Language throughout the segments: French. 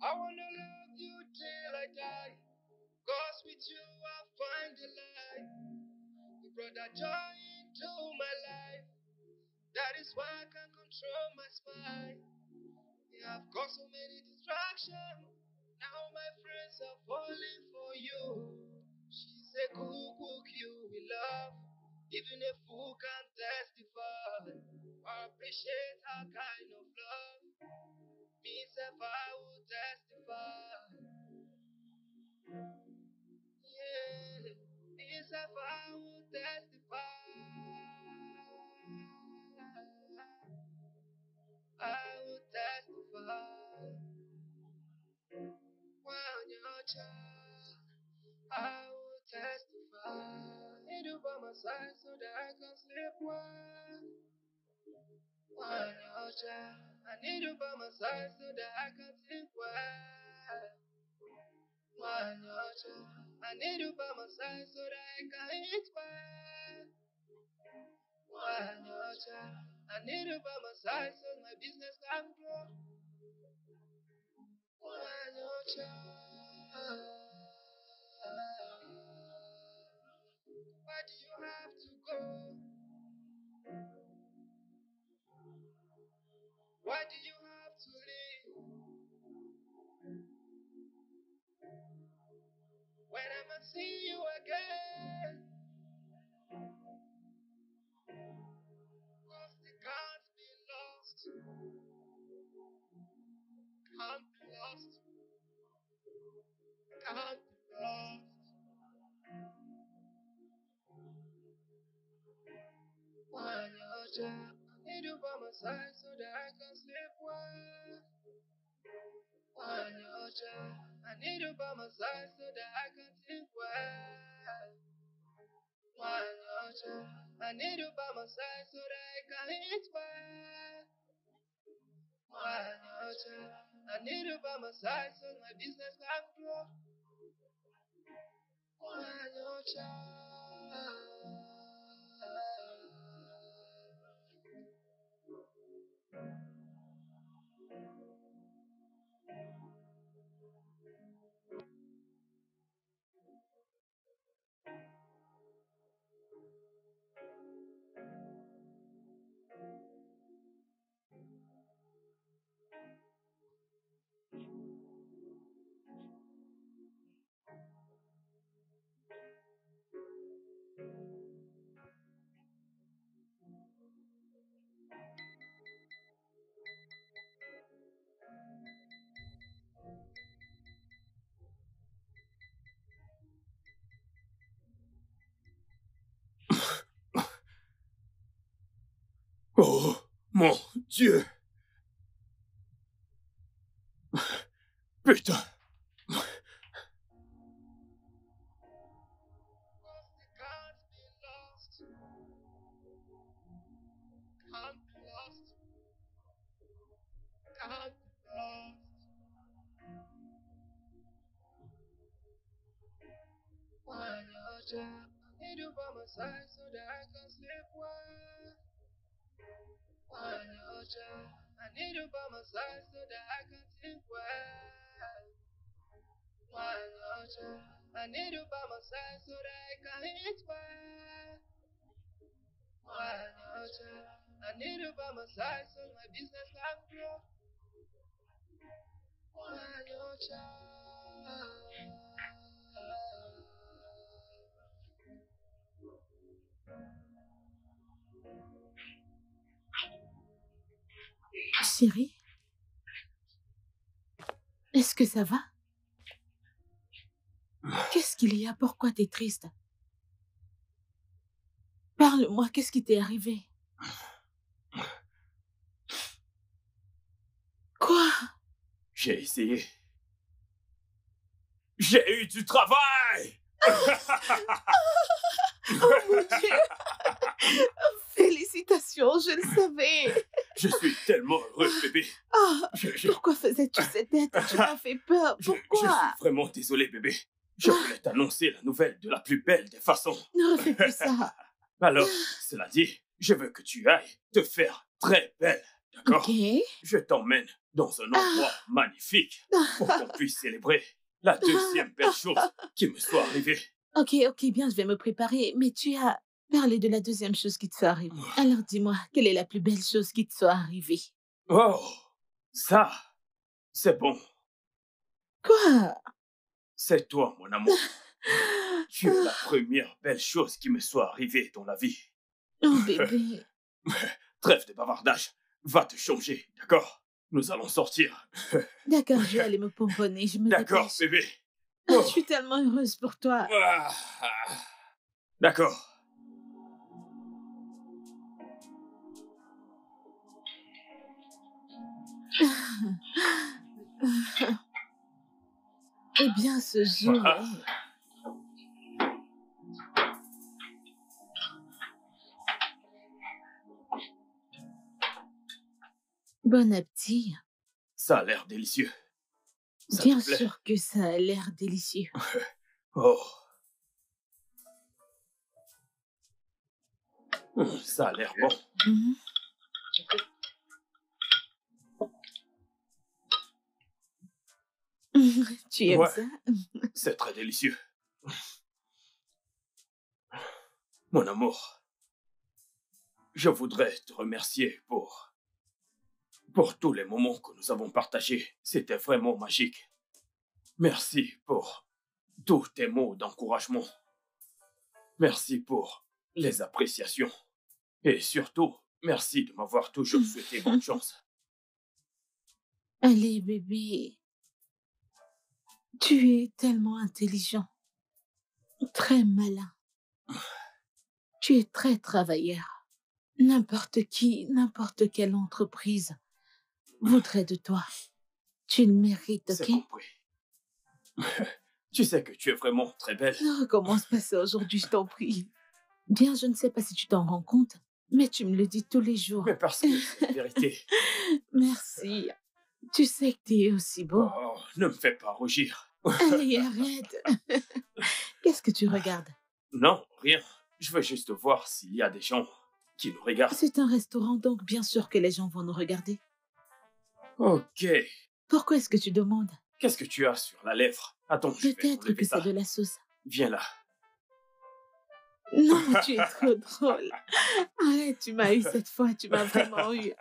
I wanna love you till I die. Cause with you I find the light. You brought that joy into my life. That is why I can control my spine. You have caused so many distractions. Now my friends are falling for you. She's a cook you will love. Even a fool can testify. I appreciate her kind of love. Me if I will testify. Yeah. Me if I will testify. I will testify. When you're child, I will testify. Need you by my side so that I can sleep well. When you're child, I need you by my side so that I can sleep well. When you're child, I need you by my side so that I can eat well. When you're child, I need you by my side so my business can grow. When you're child. Why do you have to go? Why do you have to leave? When I'ma see you again? Cause they can't be lost. Can't be lost. Can't be lost. When you're child, I need you by my side so that I can sleep well. When you're child, I need you by my side so that I can sleep well. When you're child, I need you by my side so that I can eat well. When you're child, I need you by my side so my business can grow. When you're child. Oh, mon Dieu! Putain! Cause they can't be lost. Can't be lost. Can't be lost. When you're child, I need you by my side so that I can sleep well. When you're child, I need you by my side so that I can sleep well. When you're child, I need you by my side so that I can eat well. When you're child, I need you by my side so my business can grow. When you're child. Chérie, est-ce que ça va? Qu'est-ce qu'il y a? Pourquoi t'es triste? Parle-moi, qu'est-ce qui t'est arrivé? Quoi? J'ai essayé. J'ai eu du travail! Oh mon Dieu! Félicitations, je le savais! Je suis tellement heureux, bébé. Ah, Je- pourquoi faisais-tu cette tête? Tu m'as fait peur. je Pourquoi? suis vraiment désolé, bébé. Je voulais t'annoncer la nouvelle de la plus belle des façons. Ne refais plus ça. Alors, cela dit, je veux que tu ailles te faire très belle, d'accord? Ok. Je t'emmène dans un endroit magnifique pour qu'on puisse célébrer la deuxième belle chose qui me soit arrivée. Ok, bien, je vais me préparer. Mais tu as parlé de la deuxième chose qui te soit arrivée. Alors dis-moi, quelle est la plus belle chose qui te soit arrivée? Oh, ça, c'est bon. Quoi? C'est toi, mon amour. Tu es la première belle chose qui me soit arrivée dans la vie. Oh bébé. Trêve de bavardage. Va te changer, d'accord? Nous allons sortir. D'accord, je vais aller me pomponner, je me D'accord, dépêche. bébé. Je suis tellement heureuse pour toi. Ah, d'accord. Eh bien, ce jour Ah. bon appétit. Ça a l'air délicieux. Ça Bien te plaît? sûr que ça a l'air délicieux. Oh. Ça a l'air bon. Mhm. Tu aimes Ouais. ça? C'est très délicieux. Mon amour, je voudrais te remercier pour tous les moments que nous avons partagés. C'était vraiment magique. Merci pour tous tes mots d'encouragement. Merci pour les appréciations. Et surtout, merci de m'avoir toujours souhaité bonne chance. Allez, bébé. Tu es tellement intelligent, très malin. Tu es très travailleur. N'importe qui, n'importe quelle entreprise voudrait de toi. Tu le mérites, C'est ok? compris. Tu sais que tu es vraiment très belle. Ne recommence pas ça aujourd'hui, je t'en prie. Bien, je ne sais pas si tu t'en rends compte, mais tu me le dis tous les jours. Mais parce que c'est la vérité. Merci. Tu sais que tu es aussi beau. Oh, ne me fais pas rougir. Allez, arrête. Qu'est-ce que tu regardes? Non, rien. Je veux juste voir s'il y a des gens qui nous regardent. C'est un restaurant, donc bien sûr que les gens vont nous regarder. Ok. Pourquoi est-ce que tu demandes? Qu'est-ce que tu as sur la lèvre? Attends, je vais Peut-être enlever que ça. c'est de la sauce. Viens là. Non, tu es trop drôle. Arrête, tu m'as eu cette fois, tu m'as vraiment eu.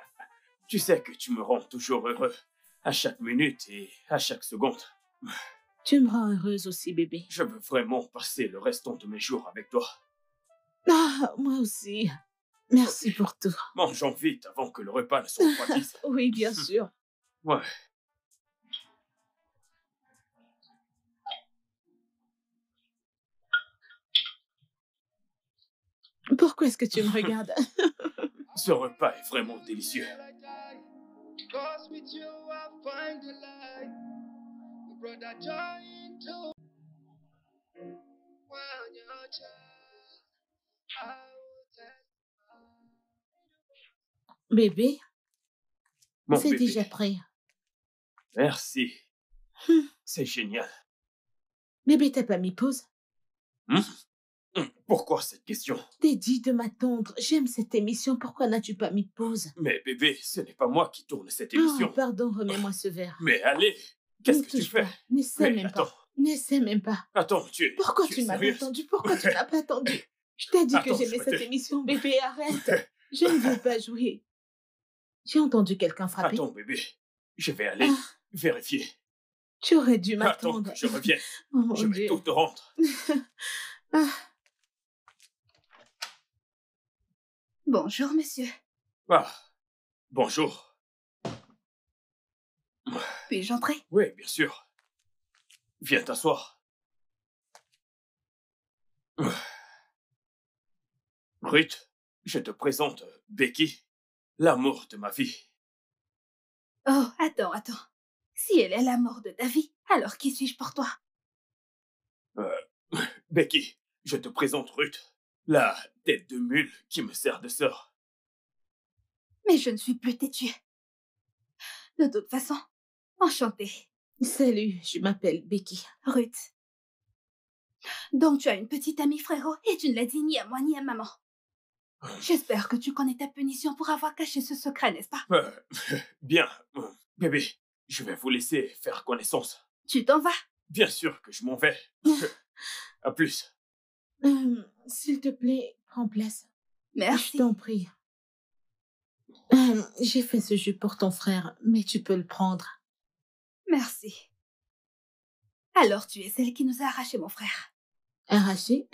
Tu sais que tu me rends toujours heureux. À chaque minute et à chaque seconde. Tu me rends heureuse aussi, bébé. Je veux vraiment passer le restant de mes jours avec toi. Ah, moi aussi. Merci pour tout. Mangeons vite avant que le repas ne se refroidisse. Oui, bien sûr. Ouais. Pourquoi est-ce que tu me regardes? Ce repas est vraiment délicieux. Cause with you I find the light. We brought that joy into when you're child. I will testify. Bébé, Mon c'est bébé. déjà prêt. Merci. Hum. C'est génial. Bébé, t'as pas mis pause? Pourquoi cette question? T'es dit de m'attendre. J'aime cette émission. Pourquoi n'as-tu pas mis pause? Mais bébé, ce n'est pas moi qui tourne cette Oh, émission. pardon, remets-moi ce verre. Mais allez, qu'est-ce Ne que tu touche fais? pas. N'essaie Mais même attends, pas. N'essaie même pas. attends, tu es... Pourquoi tu tu es m'as pas sérieuse? attendu? Pourquoi tu n'as pas attendu? Je t'ai dit que Attends, j'aimais je cette te- émission, bébé, arrête. Je ne veux pas jouer. J'ai entendu quelqu'un frapper. Attends, bébé, je vais aller Ah, vérifier. tu aurais dû Attends m'attendre. que je revienne. Oh mon Je vais Dieu. tout te rendre. Ah, Bonjour, monsieur. Ah, bonjour. Puis-je entrer? Oui, bien sûr. Viens t'asseoir. Ruth, je te présente Becky, l'amour de ma vie. Oh, attends. Si elle est la mort de David, alors qui suis-je pour toi? Becky, je te présente Ruth, la tête de mule qui me sert de sœur. Mais je ne suis plus têtue. De toute façon, enchantée, salut, je m'appelle Becky. Ruth. Donc tu as une petite amie frérot et tu ne l'as dit ni à moi ni à maman. J'espère que tu connais ta punition pour avoir caché ce secret, n'est-ce pas? Bien, Bébé, je vais vous laisser faire connaissance. Tu t'en vas? Bien sûr que je m'en vais. À plus. S'il te plaît, prends place. Je Merci. t'en prie. J'ai fait ce jeu pour ton frère, mais tu peux le prendre. Merci. Alors tu es celle qui nous a arraché mon frère. Arraché?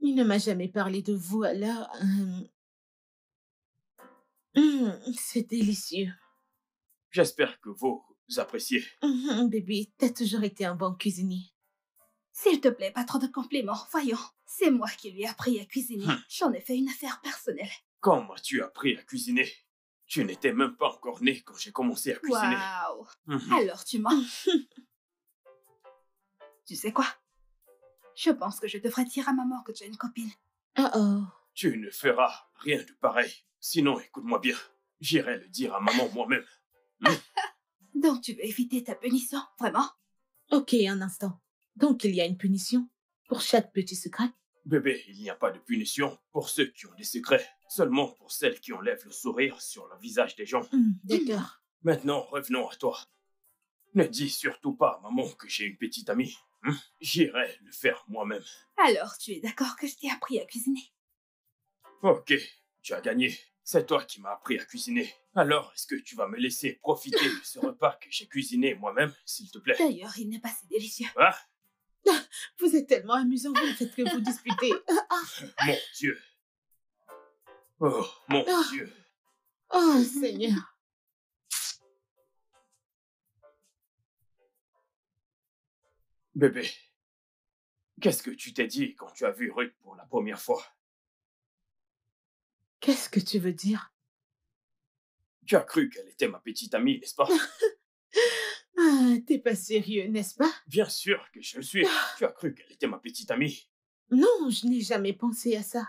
Il ne m'a jamais parlé de vous, alors... c'est délicieux. J'espère que vous appréciez. Bébé, t'as toujours été un bon cuisinier. S'il te plaît, pas trop de compliments. Voyons, c'est moi qui lui ai appris à cuisiner. J'en ai fait une affaire personnelle. Quand m'as-tu appris à cuisiner? Tu n'étais même pas encore né quand j'ai commencé à cuisiner. Waouh. Alors tu mens. Tu sais quoi? Je pense que je devrais dire à maman que tu as une copine. Oh. Tu ne feras rien de pareil. Sinon, écoute-moi bien. J'irai le dire à maman moi-même. Donc tu veux éviter ta punition, vraiment? Ok, un instant. Donc il y a une punition pour chaque petit secret? Bébé, il n'y a pas de punition pour ceux qui ont des secrets. Seulement pour celles qui enlèvent le sourire sur le visage des gens. D'accord. Maintenant, revenons à toi. Ne dis surtout pas à maman que j'ai une petite amie. J'irai le faire moi-même. Alors tu es d'accord que je t'ai appris à cuisiner? Ok, tu as gagné. C'est toi qui m'as appris à cuisiner. Alors, est-ce que tu vas me laisser profiter de ce repas que j'ai cuisiné moi-même, s'il te plaît? D'ailleurs, il n'est pas si délicieux. Ah, Vous êtes tellement amusant, vous ne faites que vous disputer. mon Dieu. Oh, mon Dieu. Oh, Seigneur. Bébé, qu'est-ce que tu t'es dit quand tu as vu Ruth pour la première fois? Qu'est-ce que tu veux dire? Tu as cru qu'elle était ma petite amie, n'est-ce pas? T'es pas sérieux, n'est-ce pas? Bien sûr que je le suis. Tu as cru qu'elle était ma petite amie. Non, je n'ai jamais pensé à ça.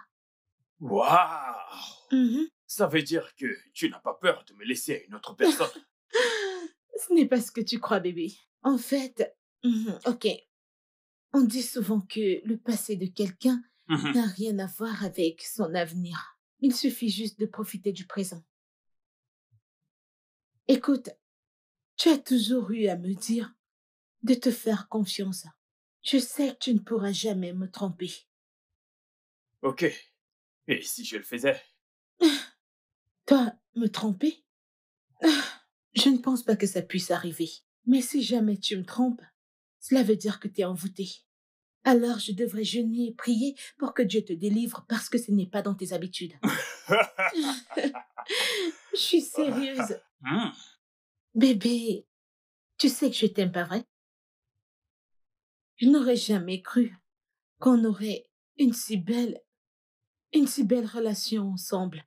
Waouh! Ça veut dire que tu n'as pas peur de me laisser à une autre personne. Ce n'est pas ce que tu crois, bébé. En fait, ok. On dit souvent que le passé de quelqu'un n'a rien à voir avec son avenir. Il suffit juste de profiter du présent. Écoute, tu as toujours eu à me dire de te faire confiance. Je sais que tu ne pourras jamais me tromper. Ok. Et si je le faisais? Toi, me tromper? Je ne pense pas que ça puisse arriver. Mais si jamais tu me trompes, cela veut dire que tu es envoûté. Alors je devrais jeûner et prier pour que Dieu te délivre parce que ce n'est pas dans tes habitudes. Je suis sérieuse. Bébé, tu sais que je t'aime, pas vrai? Je n'aurais jamais cru qu'on aurait une si belle relation ensemble.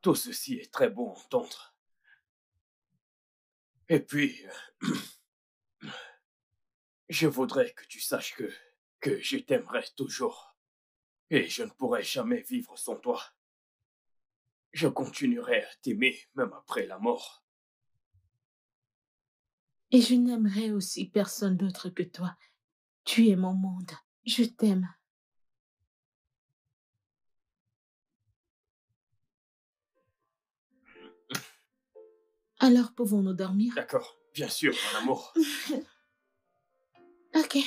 Tout ceci est très beau à entendre. Et puis, je voudrais que tu saches que je t'aimerai toujours. Et je ne pourrai jamais vivre sans toi. Je continuerai à t'aimer même après la mort. Et je n'aimerais aussi personne d'autre que toi. Tu es mon monde. Je t'aime. Alors pouvons-nous dormir? D'accord, bien sûr, mon amour. Ok.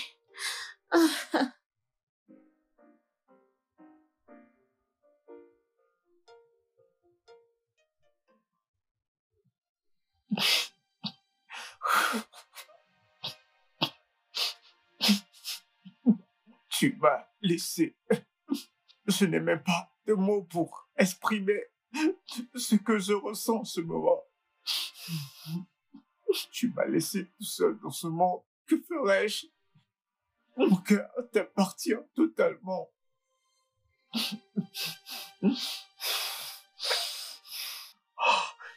Tu m'as laissé. Je n'ai même pas de mots pour exprimer ce que je ressens en ce moment. Tu m'as laissé tout seul dans ce monde. Que ferais-je? Mon cœur t'appartient totalement.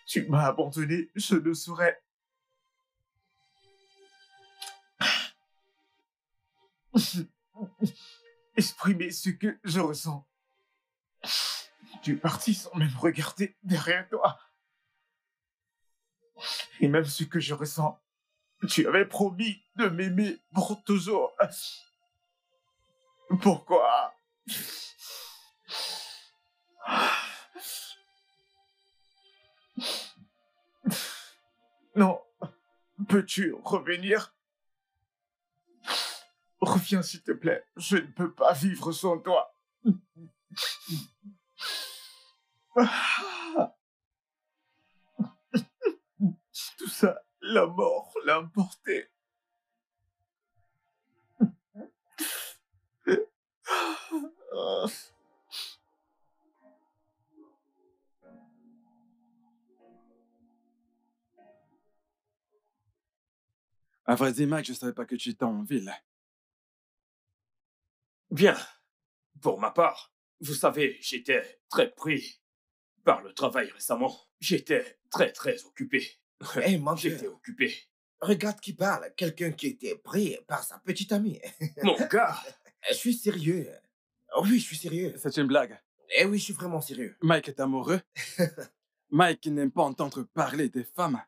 Tu m'as abandonné, je ne saurais exprimer ce que je ressens. Tu es parti sans même regarder derrière toi. Et même ce que je ressens, tu avais promis de m'aimer pour toujours. Pourquoi? Non. Peux-tu revenir? Reviens, s'il te plaît. Je ne peux pas vivre sans toi. Tout ça, la mort l'a emporté. À vrai dire, Mike, je savais pas que tu étais en ville. Bien. Pour ma part, vous savez, j'étais très pris par le travail récemment. J'étais très occupé. Hey, mon J'étais Dieu, occupé. regarde qui parle. Quelqu'un qui était pris par sa petite amie. Mon gars, Je suis sérieux. Oh oui, je suis sérieux. C'est une blague. Eh oui, je suis vraiment sérieux. Mike est amoureux. Mike n'aime pas entendre parler des femmes.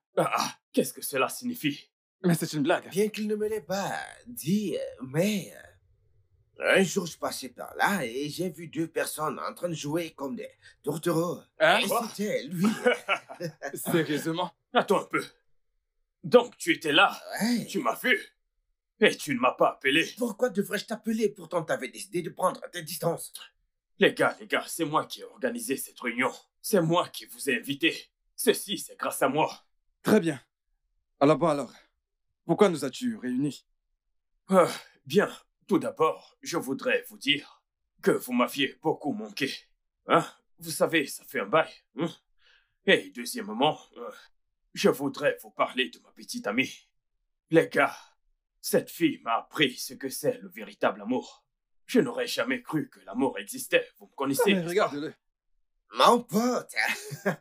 qu'est-ce que cela signifie? Mais c'est une blague. Bien qu'il ne me l'ait pas dit, mais un jour je passais par là et j'ai vu deux personnes en train de jouer comme des tourtereaux. Hein? Et Quoi? c'était lui. Sérieusement? Attends un peu. Donc tu étais là, Ouais. tu m'as vu, et tu ne m'as pas appelé. Pourquoi devrais-je t'appeler? Pourtant, t'avais décidé de prendre tes distances. Les gars, c'est moi qui ai organisé cette réunion. C'est moi qui vous ai invité. Ceci, c'est grâce à moi. Très bien. Alors, pourquoi nous as-tu réunis? Bien, tout d'abord, je voudrais vous dire que vous m'aviez beaucoup manqué. Hein? Vous savez, ça fait un bail. Hein? Et deuxièmement, je voudrais vous parler de ma petite amie. Les gars, cette fille m'a appris ce que c'est le véritable amour. Je n'aurais jamais cru que l'amour existait. Vous me connaissez, Mais n'est-ce regarde-le. Mon pote. pas?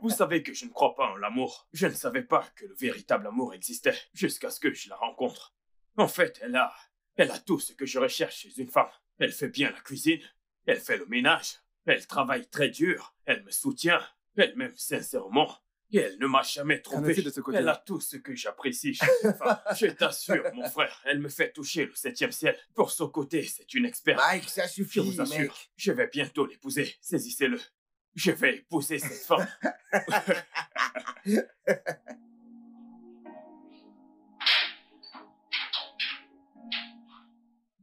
Vous savez que je ne crois pas en l'amour. Je ne savais pas que le véritable amour existait jusqu'à ce que je la rencontre. En fait, elle a tout ce que je recherche chez une femme. Elle fait bien la cuisine, elle fait le ménage, elle travaille très dur, elle me soutient, elle m'aime sincèrement. Et elle ne m'a jamais Qu'en trompé. est-il de ce côté-là? Elle a tout ce que j'apprécie chez une femme. Je t'assure, mon frère, elle me fait toucher le 7e ciel. Pour son côté, c'est une experte. Mike, ça Je suffit, vous assure, mec. je vais bientôt l'épouser. Saisissez-le. Je vais épouser cette femme.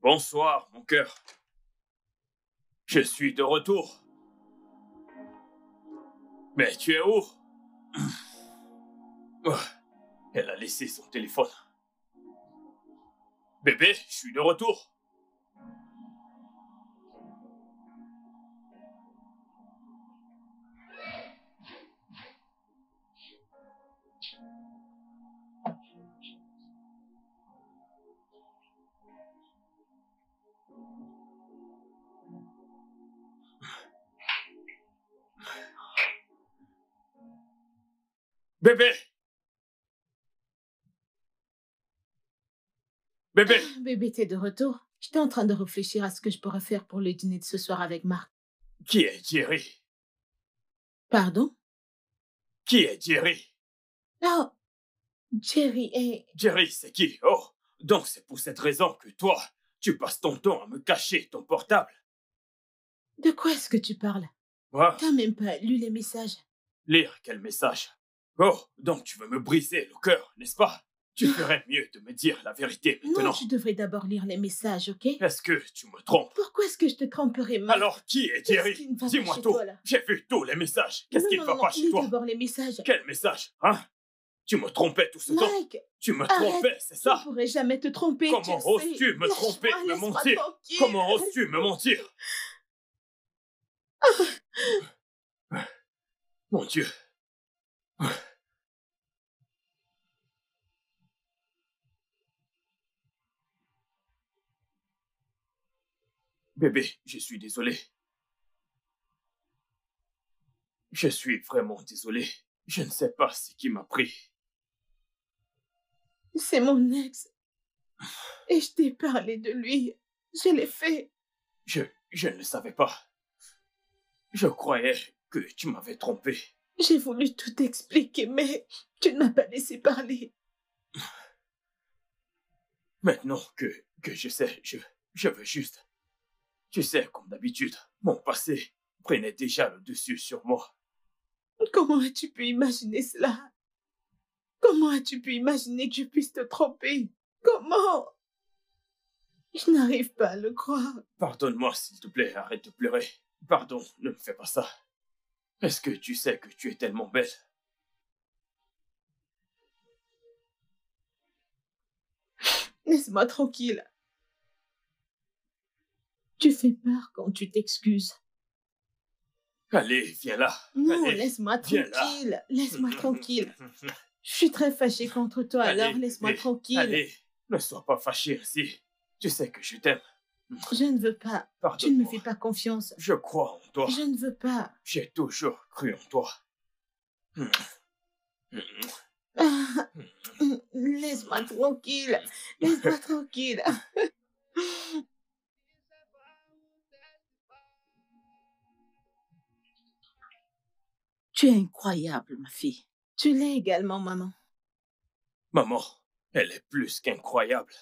Bonsoir, mon cœur. Je suis de retour. Mais tu es où? Elle a laissé son téléphone. Bébé, je suis de retour. Bébé! Bébé! Bébé, t'es de retour. J'étais en train de réfléchir à ce que je pourrais faire pour le dîner de ce soir avec Marc. Qui est Jerry? Pardon? Qui est Jerry? Oh, Jerry est... Jerry, c'est qui? Oh, donc c'est pour cette raison que toi, tu passes ton temps à me cacher ton portable. De quoi est-ce que tu parles? Moi, T'as même pas lu les messages. lire quel message? Oh, donc tu veux me briser le cœur, n'est-ce pas? Tu ferais mieux de me dire la vérité maintenant. Non, tu devrais d'abord lire les messages, ok? Est-ce que tu me trompes? Pourquoi est-ce que je te tromperais, Marc? Alors, qui est Qu'est-ce Jerry? qui ne va pas Dis-moi chez tout. toi, là? J'ai vu tous les messages. Qu'est-ce qui ne va pas chez lis toi? d'abord les messages. Quel message, hein? Tu me trompais tout ce temps. Mike, Tu me arrête. trompais, c'est je ça? ne pourrais jamais te tromper, Comment tu le sais. oses-tu me Lâche-moi, tromper, me laisse-moi mentir? tranquille. Comment oses-tu me mentir? Mon Dieu. Bébé, je suis désolé. Je suis vraiment désolé. Je ne sais pas ce qui m'a pris. C'est mon ex. Et je t'ai parlé de lui. Je l'ai fait. Je ne le savais pas. Je croyais que tu m'avais trompé. J'ai voulu tout expliquer, mais tu ne m'as pas laissé parler. Maintenant que je sais, je veux juste... Tu sais, comme d'habitude, mon passé prenait déjà le dessus sur moi. Comment as-tu pu imaginer cela? Comment as-tu pu imaginer que je puisse te tromper? Comment? Je n'arrive pas à le croire. Pardonne-moi, s'il te plaît, arrête de pleurer. Pardon, ne me fais pas ça. Est-ce que tu sais que tu es tellement belle? Laisse-moi tranquille. Tu fais peur quand tu t'excuses. Allez, viens là. Non, Allez, laisse-moi viens là. tranquille. Laisse-moi tranquille. Je suis très fâchée contre toi, Allez, alors laisse-moi bébé, tranquille. Allez, ne sois pas fâché ainsi. Tu sais que je t'aime. Je ne veux pas. Tu ne me Pardonne-moi. fais pas confiance. Je crois en toi. Je ne veux pas. J'ai toujours cru en toi. Ah, laisse-moi tranquille. Laisse-moi tranquille. Tu es incroyable, ma fille. Tu l'es également, maman. Maman, elle est plus qu'incroyable.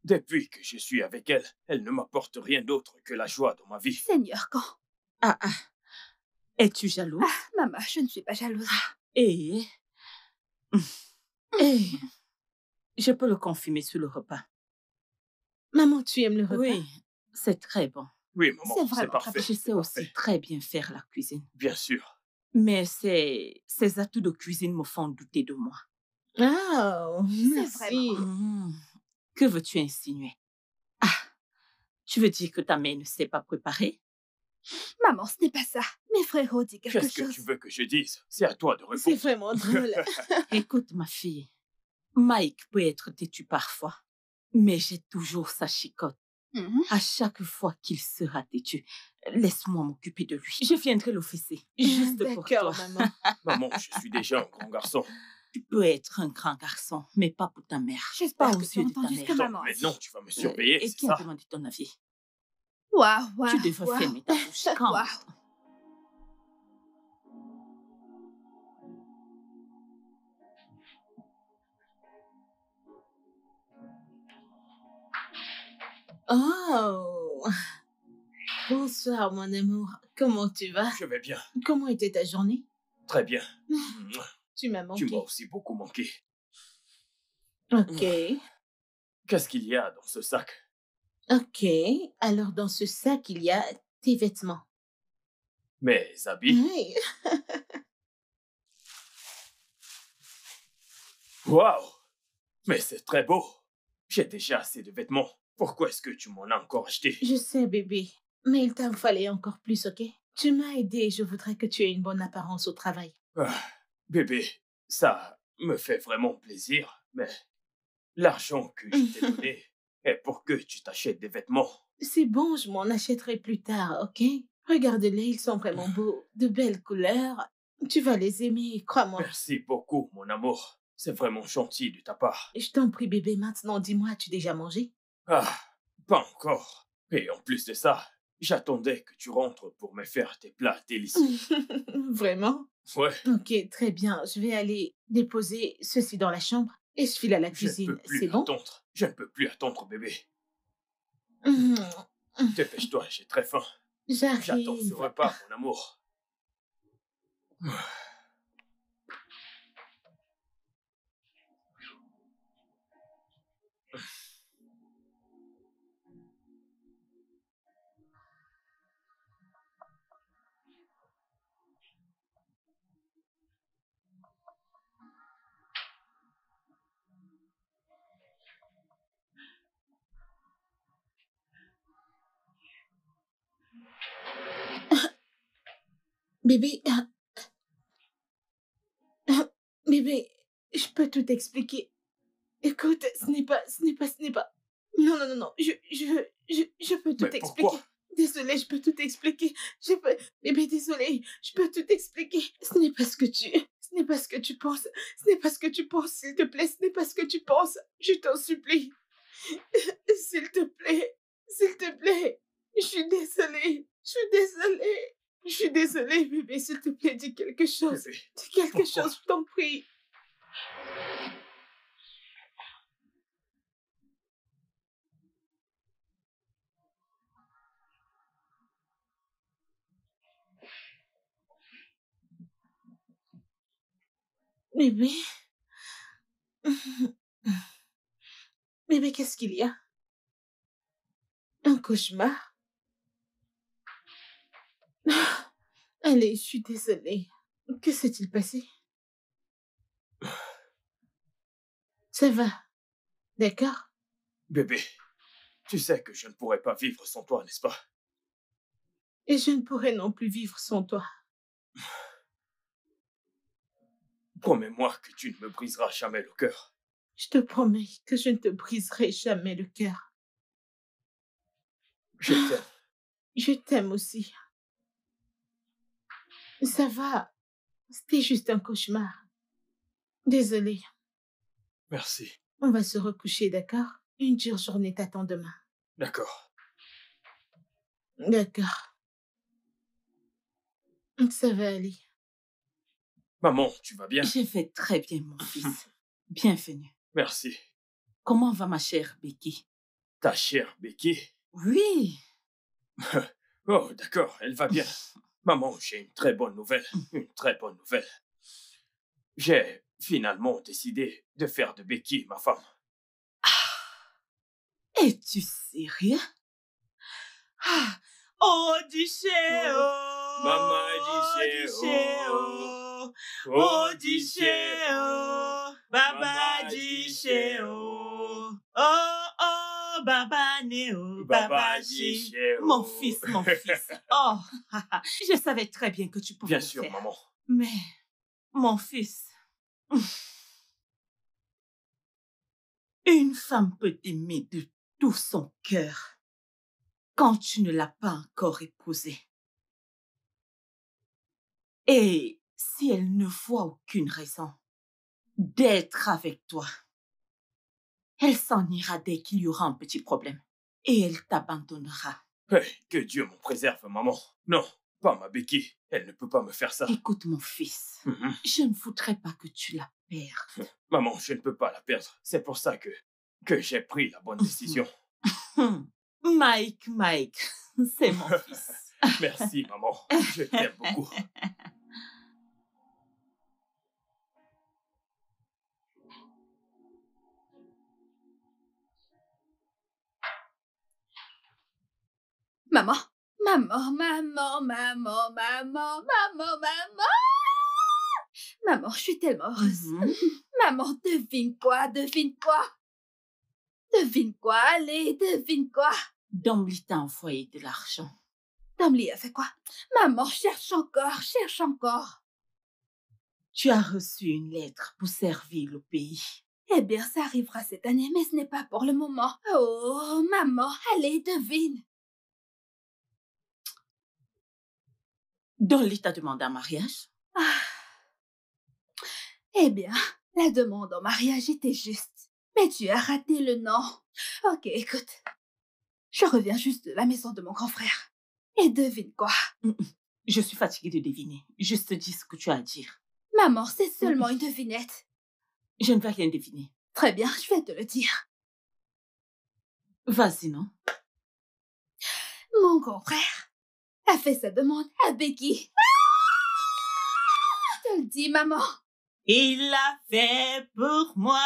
Depuis que je suis avec elle, elle ne m'apporte rien d'autre que la joie dans ma vie. Seigneur, quand? Ah, ah. Es-tu jalouse? Maman, je ne suis pas jalouse. Et je peux le confirmer sur le repas. Maman, tu aimes le repas? Oui, c'est très bon. Oui, maman, C'est c'est vraiment parfait. Je sais c'est aussi parfait. très bien faire la cuisine. Bien sûr. Mais ces atouts de cuisine me font douter de moi. Ah, merci. Que veux-tu insinuer? Ah, tu veux dire que ta mère ne sait pas préparer? Maman, ce n'est pas ça. Mes frères dit quelque Qu'est-ce que chose. tu veux que je dise? C'est à toi de C'est répondre. vraiment drôle. Écoute, ma fille, Mike peut être têtu parfois, mais j'ai toujours sa chicotte. À chaque fois qu'il sera têtu, laisse-moi m'occuper de lui. Je viendrai l'officier, juste pour toi. D'accord, maman. Maman, je suis déjà un grand garçon. Tu peux être un grand garçon, mais pas pour ta mère. J'espère Pas aux que tu as yeux de ta entendu ce mère. que Donc maman a dit. maintenant, tu vas me surveiller, Et c'est qui a ça? demandé ton avis? Waouh, Tu devrais fermer ta bouche. Quand Waouh. Oh. Bonsoir, mon amour. Comment tu vas? Je vais bien. Comment était ta journée? Très bien. Tu m'as Tu manqué. m'as aussi beaucoup manqué. Ok. Qu'est-ce qu'il y a dans ce sac? Ok. Alors, dans ce sac, il y a tes vêtements. Mes habits? Oui. Waouh! Mais c'est très beau. J'ai déjà assez de vêtements. Pourquoi est-ce que tu m'en as encore acheté? Je sais, bébé. Mais il t'en fallait encore plus, ok? Tu m'as aidé et je voudrais que tu aies une bonne apparence au travail. Ah, bébé, ça me fait vraiment plaisir, mais l'argent que je t'ai donné est pour que tu t'achètes des vêtements. C'est bon, je m'en achèterai plus tard, ok? Regarde-les, ils sont vraiment beaux, de belles couleurs. Tu vas les aimer, crois-moi. Merci beaucoup, mon amour. C'est vraiment gentil de ta part. Je t'en prie, bébé, maintenant, dis-moi, as-tu déjà mangé? Ah, pas encore. Et en plus de ça, j'attendais que tu rentres pour me faire tes plats délicieux. Vraiment? Ouais, Ok, très bien. Je vais aller déposer ceci dans la chambre et je file à la je ne cuisine. peux plus C'est bon? attendre. Je ne peux plus attendre, bébé. Mhm. Dépêche-toi, j'ai très faim. J'attends ce J'arrive. repas, mon amour. Bébé, bébé, je peux tout expliquer. Écoute, ce n'est pas. Non, non, non, non, je peux tout Mais expliquer. pourquoi? Désolée, je peux tout expliquer. Bébé, désolée, je peux tout expliquer. Ce n'est pas ce que tu penses. Ce n'est pas ce que tu penses, s'il te plaît. Ce n'est pas ce que tu penses. Je t'en supplie. S'il te plaît. S'il te plaît. Je suis désolée. Je suis désolée, bébé. S'il te plaît, dis quelque chose. Bébé, Dis quelque pourquoi? chose, je t'en prie. Bébé, Mais qu'est-ce qu'il y a? Un cauchemar? Allez, je suis désolée. Que s'est-il passé? Ça va, d'accord? Bébé, tu sais que je ne pourrais pas vivre sans toi, n'est-ce pas? Et je ne pourrais non plus vivre sans toi. Promets-moi que tu ne me briseras jamais le cœur. Je te promets que je ne te briserai jamais le cœur. Je t'aime. Je t'aime aussi. Ça va. C'était juste un cauchemar. Désolée. Merci. On va se recoucher, d'accord? Une dure journée t'attend demain. D'accord. D'accord. Ça va aller. Maman, tu vas bien? Je vais très bien, mon fils. Bienvenue. Merci. Comment va ma chère Becky? Ta chère Becky? Oui. Oh, d'accord, elle va bien. Maman, j'ai une très bonne nouvelle. Une très bonne nouvelle. J'ai finalement décidé de faire de Becky ma femme. Es-tu sérieux? Ah. Oh, Dichéo! Maman, Dichéo! Oh, Dichéo! Baba Dichéo! Oh, Baba Néo! Baba Dichéo! Mon fils, mon fils! Oh, je savais très bien que tu pouvais Bien le sûr, faire. maman. Mais, mon fils, une femme peut t'aimer de tout son cœur quand tu ne l'as pas encore épousée. Et si elle ne voit aucune raison d'être avec toi, elle s'en ira dès qu'il y aura un petit problème et elle t'abandonnera. Hey, que Dieu m'en préserve, maman. Non, pas ma Becky. Elle ne peut pas me faire ça. Écoute, mon fils, je ne voudrais pas que tu la perdes. Maman, je ne peux pas la perdre. C'est pour ça que j'ai pris la bonne décision. Mike, c'est mon fils. Merci, maman. Je t'aime beaucoup. Maman. Maman, je suis tellement heureuse. Maman, devine quoi? Devine quoi? Allez, devine quoi? Domly t'a envoyé de l'argent. Domly a fait quoi? Maman, cherche encore. Tu as reçu une lettre pour servir le pays. Eh bien, ça arrivera cette année, mais ce n'est pas pour le moment. Oh, maman, allez, devine. Domly t'a demandé un mariage? Eh bien, la demande en mariage était juste. Mais tu as raté le nom. Ok, écoute. Je reviens juste de la maison de mon grand frère. Et devine quoi? Je suis fatiguée de deviner. Juste dis ce que tu as à dire. Maman, c'est seulement une devinette. Je ne vais rien deviner. Très bien, je vais te le dire. Vas-y, non? Mon grand frère a fait sa demande à Becky. Je te le dis, maman. Il l'a fait pour moi,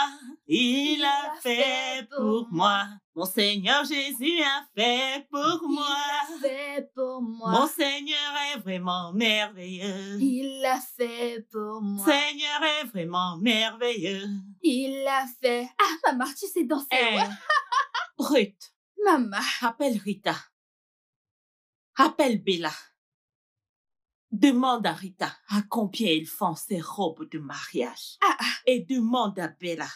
il l'a fait pour moi. Mon Seigneur Jésus a fait pour moi. Il l'a fait pour moi. Mon Seigneur est vraiment merveilleux. Il l'a fait pour moi. Seigneur est vraiment merveilleux. Il l'a fait. Ah, maman, tu sais danser. Hey. Ruth. Maman. Appelle Rita. Appelle Bella. Demande à Rita à combien ils font ses robes de mariage. Et demande à Bella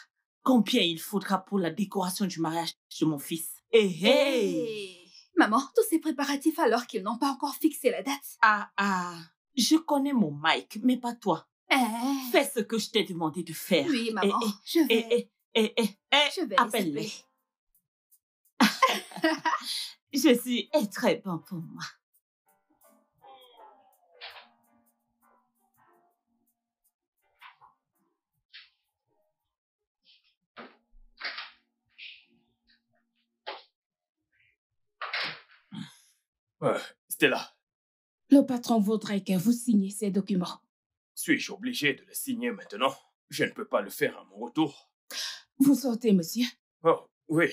combien il faudra pour la décoration du mariage de mon fils. Hey. Maman, tous ces préparatifs alors qu'ils n'ont pas encore fixé la date. Je connais mon Mike, mais pas toi. Fais ce que je t'ai demandé de faire. Oui, maman, je vais. Je vais appelle-les. Jésus est très bon pour moi. Stella. Le patron voudrait que vous signiez ces documents. Suis-je obligé de les signer maintenant? Je ne peux pas le faire à mon retour. Vous sortez, monsieur? Oh, oui.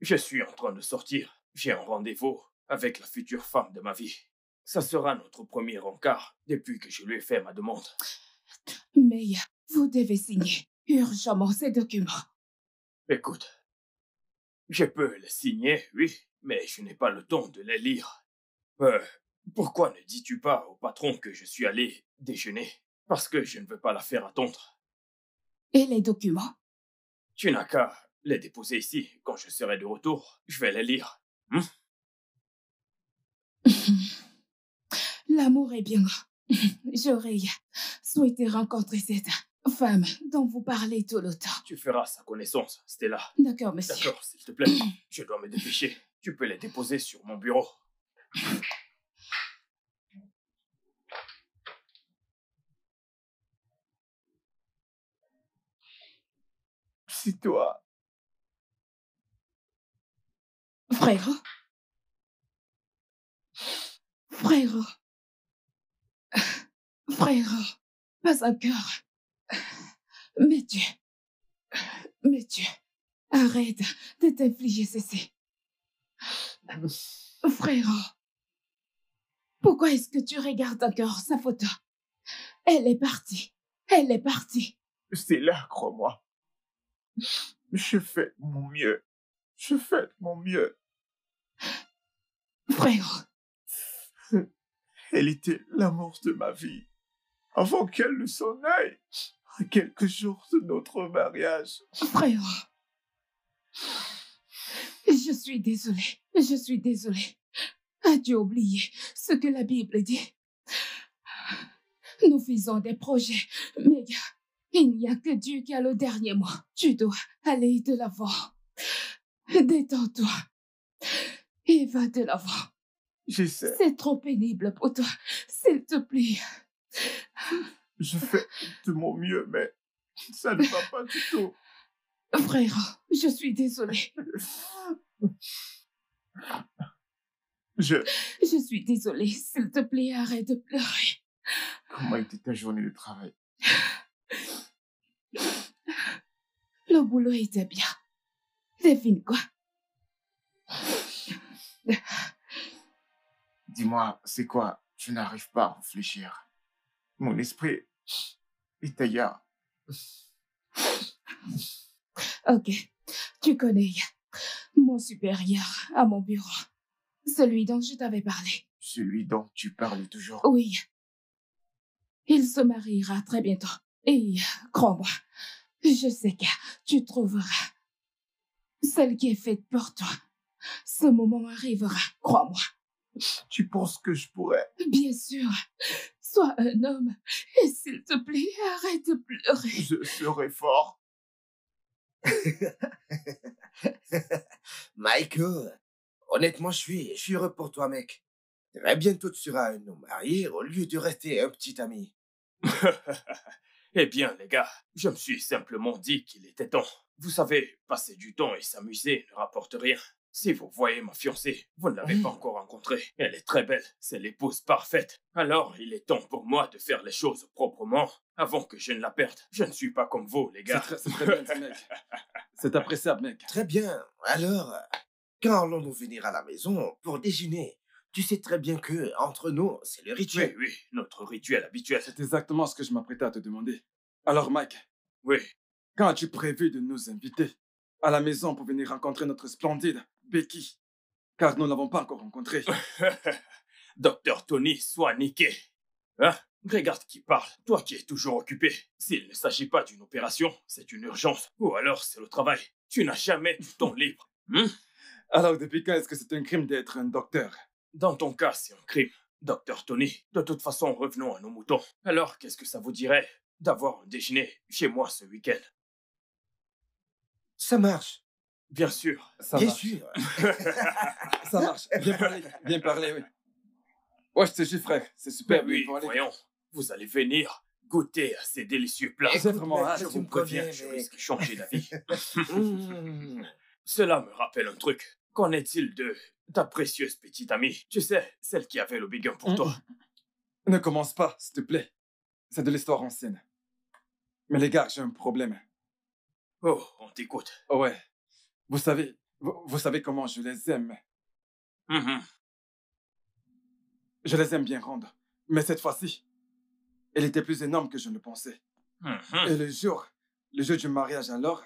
Je suis en train de sortir. J'ai un rendez-vous avec la future femme de ma vie. Ça sera notre premier encart depuis que je lui ai fait ma demande. Mais vous devez signer urgemment ces documents. Écoute, je peux les signer, oui, mais je n'ai pas le temps de les lire. Pourquoi ne dis-tu pas au patron que je suis allé déjeuner? Parce que je ne veux pas la faire attendre. Et les documents? Tu n'as qu'à les déposer ici. Quand je serai de retour, je vais les lire. L'amour est bien grand. J'aurais souhaité rencontrer cette femme dont vous parlez tout le temps. Tu feras sa connaissance, Stella. D'accord, monsieur. D'accord, s'il te plaît. Je dois me dépêcher. Tu peux les déposer sur mon bureau. C'est toi. Frérot. Frérot. Frérot. Pas encore. Mais tu... Arrête de t'infliger ceci. Frérot. Pourquoi est-ce que tu regardes encore sa photo? Elle est partie. Elle est partie. C'est là, crois-moi. Je fais de mon mieux. Je fais de mon mieux. Frérot. Elle était l'amour de ma vie. Avant qu'elle ne s'en aille, à quelques jours de notre mariage. Frérot. Je suis désolée. Je suis désolée. As-tu oublié ce que la Bible dit? Nous faisons des projets, mais il n'y a que Dieu qui a le dernier mot. Tu dois aller de l'avant. Détends-toi et va de l'avant. J'essaie. C'est trop pénible pour toi. S'il te plaît. Je fais de mon mieux, mais ça ne va pas du tout. Frère, je suis désolée. Je suis désolée. S'il te plaît, arrête de pleurer. Comment était ta journée de travail? Le boulot était bien. Devine quoi? Dis-moi, c'est quoi? Je n'arrive pas à réfléchir. Mon esprit est ailleurs. Ok, tu connais mon supérieur à mon bureau. Celui dont je t'avais parlé. Celui dont tu parles toujours? Oui. Il se mariera très bientôt. Et crois-moi, je sais que tu trouveras celle qui est faite pour toi. Ce moment arrivera, crois-moi. Tu penses que je pourrais? Bien sûr. Sois un homme et s'il te plaît, arrête de pleurer. Je serai fort. Michael, honnêtement, je suis heureux pour toi, mec. Très bientôt, tu seras un homme marié au lieu de rester un petit ami. Eh bien, les gars, je me suis simplement dit qu'il était temps. Vous savez, passer du temps et s'amuser ne rapporte rien. Si vous voyez ma fiancée, vous ne l'avez pas encore rencontrée. Elle est très belle, c'est l'épouse parfaite. Alors, il est temps pour moi de faire les choses proprement avant que je ne la perde. Je ne suis pas comme vous, les gars. C'est très bien, mec. C'est appréciable, mec. Très bien. Alors, quand allons-nous venir à la maison pour déjeuner? Tu sais très bien que, entre nous, c'est le rituel. Oui, notre rituel habituel. C'est exactement ce que je m'apprêtais à te demander. Alors, Mike. Oui. Quand as-tu prévu de nous inviter à la maison pour venir rencontrer notre splendide Becky? Car nous ne l'avons pas encore rencontrée. Docteur Tony, sois niqué. Hein? Regarde qui parle. Toi qui es toujours occupé. S'il ne s'agit pas d'une opération, c'est une urgence. Ou alors c'est le travail. Tu n'as jamais du temps libre. Alors, depuis quand est-ce que c'est un crime d'être un docteur? Dans ton cas, c'est un crime. Docteur Tony, de toute façon, revenons à nos moutons. Alors, qu'est-ce que ça vous dirait d'avoir un déjeuner chez moi ce week-end? Ça marche. Bien sûr. Ça Bien marche. sûr. Ça marche. Bien parlé, oui. Ouais, je te jure, frère. C'est super Ben oui, bien parlé. voyons. Vous allez venir goûter à ces délicieux plats. C'est vraiment hâte. Je tu vous me préviens, connais, je mec. risque de changer d'avis. Mmh. Cela me rappelle un truc. Qu'en est-il de ta précieuse petite amie? Tu sais, celle qui avait le béguin pour toi. Ne commence pas, s'il te plaît. C'est de l'histoire ancienne. Mais les gars, j'ai un problème. Oh, on t'écoute. Ouais. Vous savez comment je les aime. Je les aime bien rendre. Mais cette fois-ci, elle était plus énorme que je ne pensais. Et le jour du mariage alors,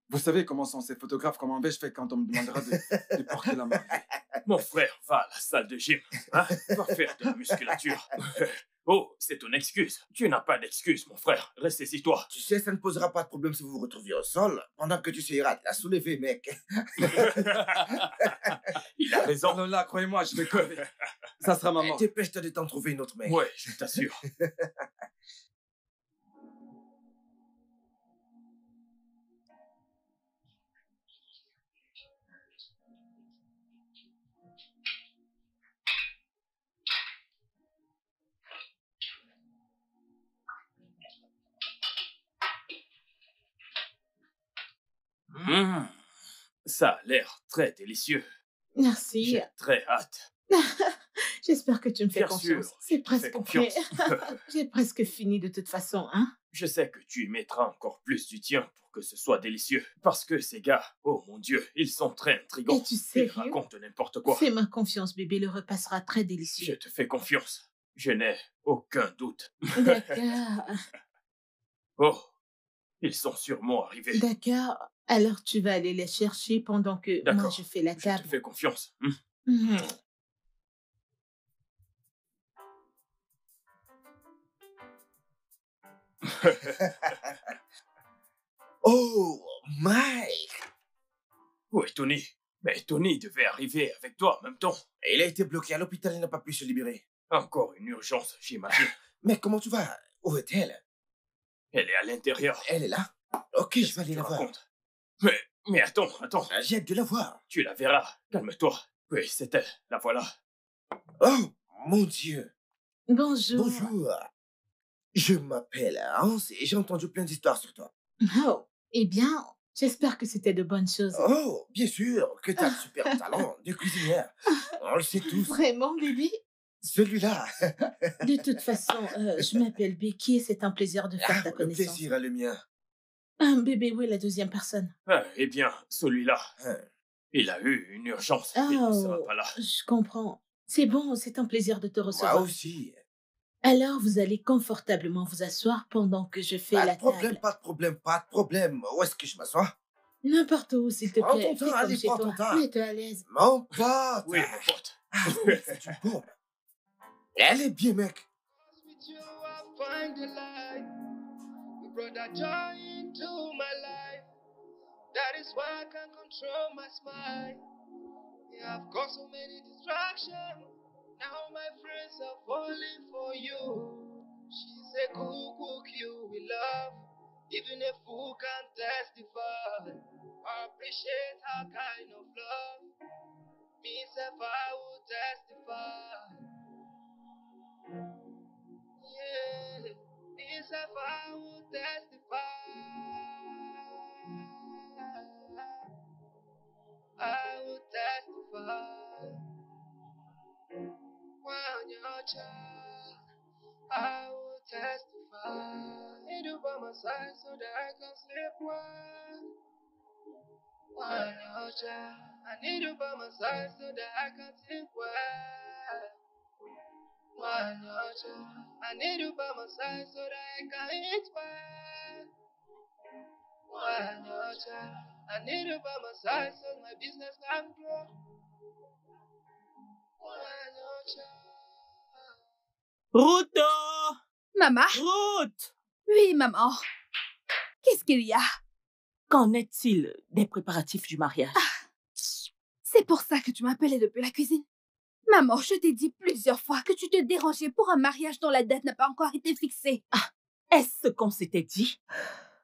vous savez comment sont ces photographes, comment vais-je faire quand on me demandera de porter la mariée? Mon frère, va à la salle de gym. Hein? Va faire de la musculature. Oh, c'est ton excuse. Tu n'as pas d'excuse, mon frère. Ressaisis-toi. Tu sais, ça ne posera pas de problème si vous vous retrouviez au sol, pendant que tu essaieras de la soulever, mec. Il a raison. Alors là, croyez-moi, je vais crever. Ça sera maman. Dépêche-toi de t'en trouver une autre, mec. Ouais, je t'assure. Ça a l'air très délicieux. Merci. J'ai très hâte. J'espère que tu me fais Bien confiance. sûr, C'est je te fais presque confiance. prêt. J'ai presque fini de toute façon, hein? Je sais que tu y mettras encore plus du tien pour que ce soit délicieux. Parce que ces gars, oh mon Dieu, ils sont très intrigants. Et tu sais, Ils racontent n'importe quoi. fais-moi confiance, bébé. Le repas sera très Je délicieux. te fais confiance. Je n'ai aucun doute. D'accord. Oh, ils sont sûrement arrivés. D'accord. Alors tu vas aller les chercher pendant que moi D'accord. je fais la Je te table. fais confiance. Mhm. Oh, Mike! Où est Tony? Mais Tony devait arriver avec toi en même temps. Il a été bloqué à l'hôpital, il n'a pas pu se libérer. Encore une urgence, j'imagine. Mais comment tu vas? Où est-elle? Elle est à l'intérieur. Elle est là? Ok, je vais aller Tu la voir. racontes. Mais attends. J'ai hâte de la voir. Tu la verras. Calme-toi. Oui, c'est elle. La voilà. Oh, mon Dieu. Bonjour. Bonjour. Je m'appelle Hans et j'ai entendu plein d'histoires sur toi. Oh, eh bien, j'espère que c'était de bonnes choses. Oh, bien sûr, que tu as de super talent de cuisinière. On le sait tous. Vraiment, bébé? Celui-là. De toute façon, je m'appelle Becky et c'est un plaisir de faire ta Le connaissance. plaisir est le mien. Bébé, où est la deuxième personne? Eh bien, celui-là, Hein. il a eu une urgence. Il ne sera Oh, pas là. je comprends. C'est bon, c'est un plaisir de te Moi recevoir. aussi. Alors, vous allez confortablement vous asseoir pendant que je fais Pas la de problème, table. pas de problème, pas de problème. Où est-ce que je m'assois? N'importe où, s'il te Prends plaît. ton temps, Fais comme allez, chez prends toi. ton temps. Mets-toi à l'aise. Mon pote. Oui, mon pote. Ah oui, c'est une bombe. Elle est bien, mec. With you, I find the light. You brought that joy into my life. That is why I can control my smile. Yeah, I've got so many distractions. Now my friends are falling for you. She's a cool cook you will love. Even a fool can testify. I appreciate her kind of love. Me self, I will testify. Yeah, this if I will testify. I will testify. When you're a child, I will testify. Need you by my side so that I can sleep well. When you're a child, I need you by my side so that I can sleep well. When you're a child, I need you by my side so that I can eat well. When you're a child, I need you by my side so my business can grow. When you're a child. Ruto! Maman? Ruth! Oui, maman. Qu'est-ce qu'il y a? Qu'en est-il des préparatifs du mariage? C'est pour ça que tu m'appelais depuis la cuisine. Maman, je t'ai dit plusieurs fois que tu te dérangeais pour un mariage dont la date n'a pas encore été fixée. Est-ce ce qu'on s'était dit?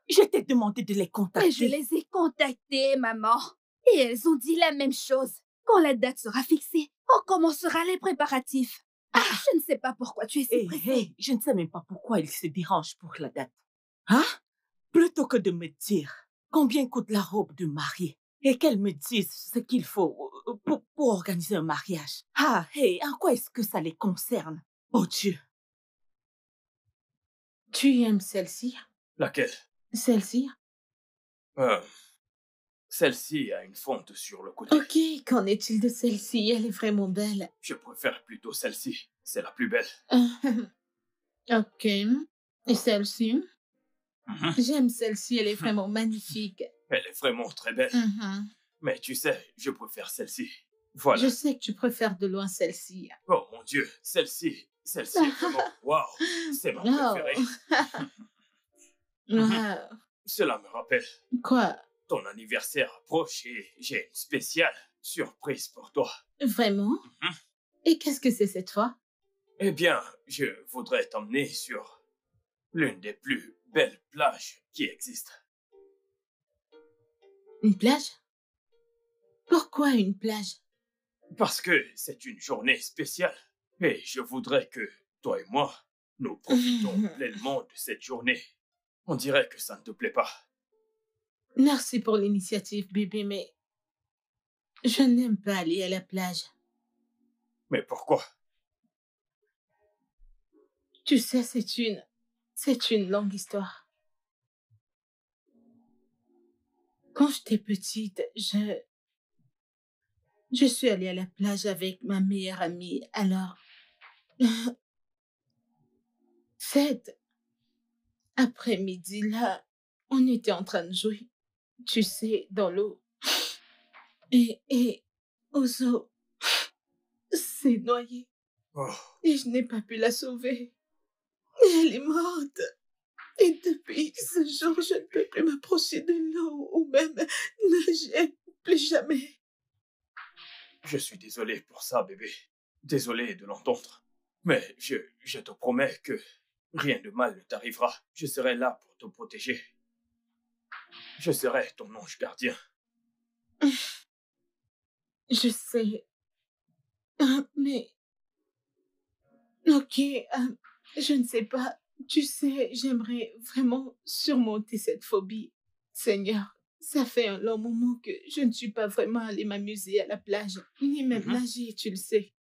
Je t'ai demandé de les contacter. Et je les ai contactées, maman. Et elles ont dit la même chose. Quand la date sera fixée, on commencera les préparatifs. Je ne sais pas pourquoi tu es si pressée. Je ne sais même pas pourquoi ils se dérangent pour la date. Hein? Plutôt que de me dire combien coûte la robe de mariée et qu'elles me disent ce qu'il faut pour organiser un mariage. En quoi est-ce que ça les concerne? Oh Dieu! Tu aimes celle-ci? Laquelle? Celle-ci. Celle-ci a une fente sur le côté. Ok, qu'en est-il de celle-ci? Elle est vraiment belle. Je préfère plutôt celle-ci. C'est la plus belle. Ok. Et celle-ci? Mhm. J'aime celle-ci, elle est vraiment magnifique. Elle est vraiment très belle. Mhm. Mais tu sais, je préfère celle-ci. Voilà. Je sais que tu préfères de loin celle-ci. Oh mon Dieu, celle-ci est vraiment... Waouh, c'est ma préférée. Wow. Cela me rappelle. Quoi? Ton anniversaire approche et j'ai une spéciale surprise pour toi. Vraiment? Et qu'est-ce que c'est cette fois? Eh bien, je voudrais t'emmener sur l'une des plus belles plages qui existent. Une plage? Pourquoi une plage? Parce que c'est une journée spéciale. Et je voudrais que toi et moi, nous profitons pleinement de cette journée. On dirait que ça ne te plaît pas. Merci pour l'initiative, bébé, mais je n'aime pas aller à la plage. Mais pourquoi? Tu sais, c'est une longue histoire. Quand j'étais petite, je suis allée à la plage avec ma meilleure amie. Alors, cet après-midi-là, on était en train de jouer, tu sais, dans l'eau. Et Ozo s'est noyée. Oh. Et je n'ai pas pu la sauver. Elle est morte. Et depuis ce jour, je ne peux plus m'approcher de l'eau ou même nager. Plus jamais. Je suis désolé pour ça, bébé. Désolé de l'entendre. Mais je te promets que rien de mal ne t'arrivera. Je serai là pour te protéger. Je serai ton ange gardien. Je sais. Mais... Ok, je ne sais pas. Tu sais, j'aimerais vraiment surmonter cette phobie. Seigneur, ça fait un long moment que je ne suis pas vraiment allée m'amuser à la plage, ni même nager, tu le sais.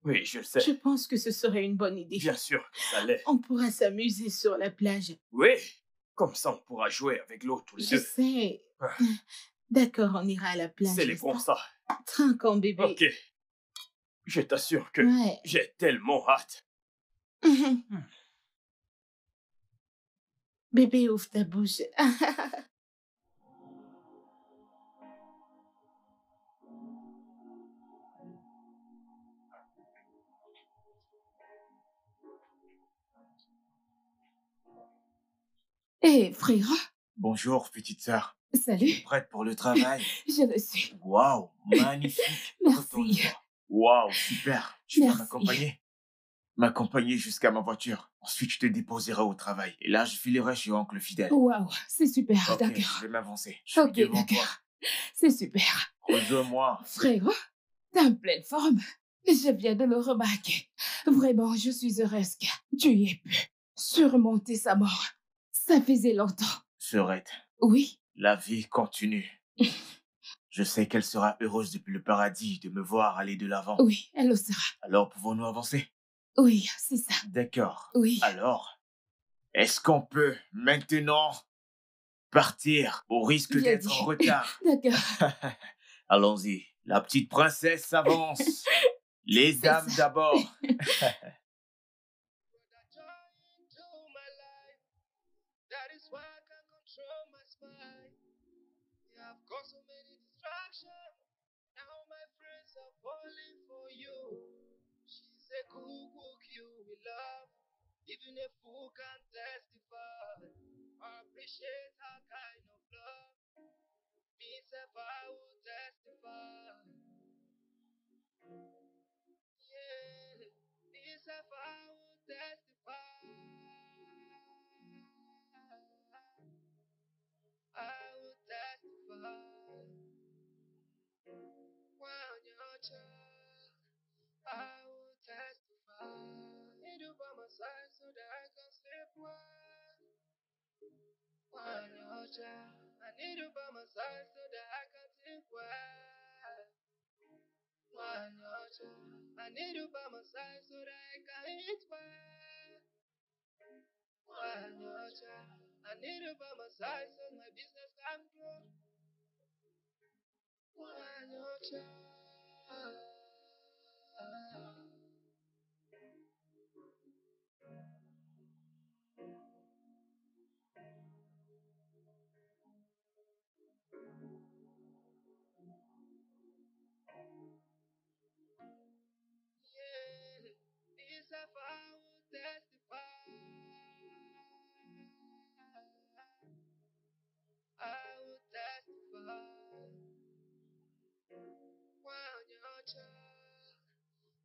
Oui, je le sais. Je pense que ce serait une bonne idée. Bien sûr que ça l'est. On pourra s'amuser sur la plage. Oui, comme ça on pourra jouer avec l'eau tous les deux. Je sais. D'accord, on ira à la plage. C'est les pour ça. Trinquons, bébé. Ok. Je t'assure que j'ai tellement hâte. Bébé, ouvre ta bouche. Hé, frère. Bonjour, petite sœur. Salut. Prête pour le travail? Je le suis. Waouh, magnifique. Merci. Waouh, super. Tu vas Merci. m'accompagner? M'accompagner jusqu'à ma voiture. Ensuite, je te déposerai au travail. Et là, je filerai chez oncle fidèle. Waouh, c'est super, Ok, d'accord. je vais m'avancer. Je suis Ok, devant toi. d'accord. C'est super. Rejoins-moi. Frère, t'es en pleine forme. Je viens de le remarquer. Vraiment, je suis heureuse que tu y aies pu surmonter sa mort. Ça faisait longtemps. Sœurette, Oui. la vie continue. Je sais qu'elle sera heureuse depuis le paradis de me voir aller de l'avant. Oui, elle le sera. Alors, pouvons-nous avancer? Oui, c'est ça. D'accord. Oui. Alors, est-ce qu'on peut maintenant partir au risque Bien d'être dit. en retard? D'accord. Allons-y. La petite princesse avance. Les dames d'abord. That is why I can't control my smile. Yeah, I've got so many distractions. Now my friends are falling for you. She's a cool cook you will love. Even a fool can testify. I appreciate her kind of love. Me if I will testify. Yeah, me if I will testify. I will testify. When you're child, I will testify. Need you by my side so that I can sleep well. When you're child, I need you by my side so that I can think well. When you're child, I need you by my side so that I can eat well. When you're child, I need you by my side so my business can grow. When your child. This I will testify. I will testify. When your child,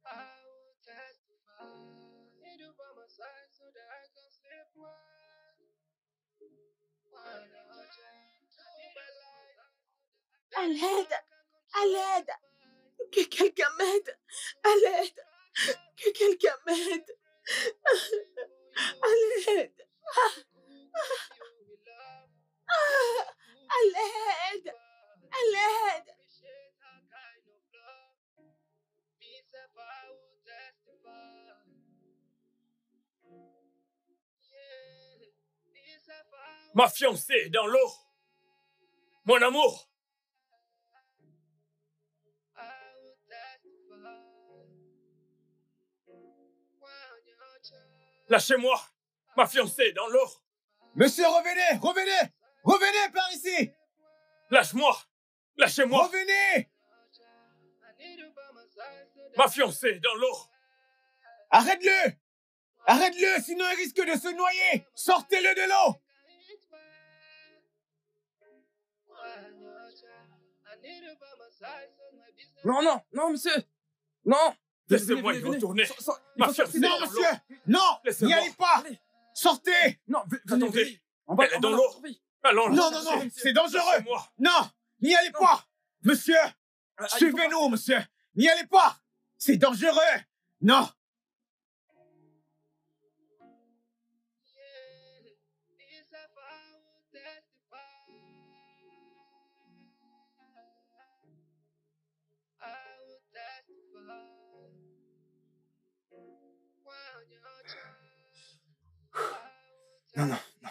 I will testify. Need you by my side so that I can sleep well. When your child, in my life, À l'aide! À l'aide! Que quelqu'un m'aide! À l'aide! Que quelqu'un m'aide! À l'aide! À l'aide! À l'aide! Ma fiancée est dans l'eau. Mon amour. Lâchez-moi. Ma fiancée est dans l'eau. Monsieur, revenez, revenez, revenez par ici. Lâche-moi. Lâchez-moi. Revenez. Ma fiancée est dans l'eau. Arrête-le. Arrête-le, sinon il risque de se noyer. Sortez-le de l'eau. Non, non, non, monsieur. Non. Laissez-moi y retourner. Ma fiancée Non, monsieur. Non, n'y allez pas. Allez. Sortez. Non, Attendez. On Elle est dans l'eau. Allons, Non, non, non, c'est dangereux. Lâchez-moi. Non, n'y allez pas. Monsieur, suivez-nous, monsieur. N'y allez pas. C'est dangereux. Non. Non, non, non.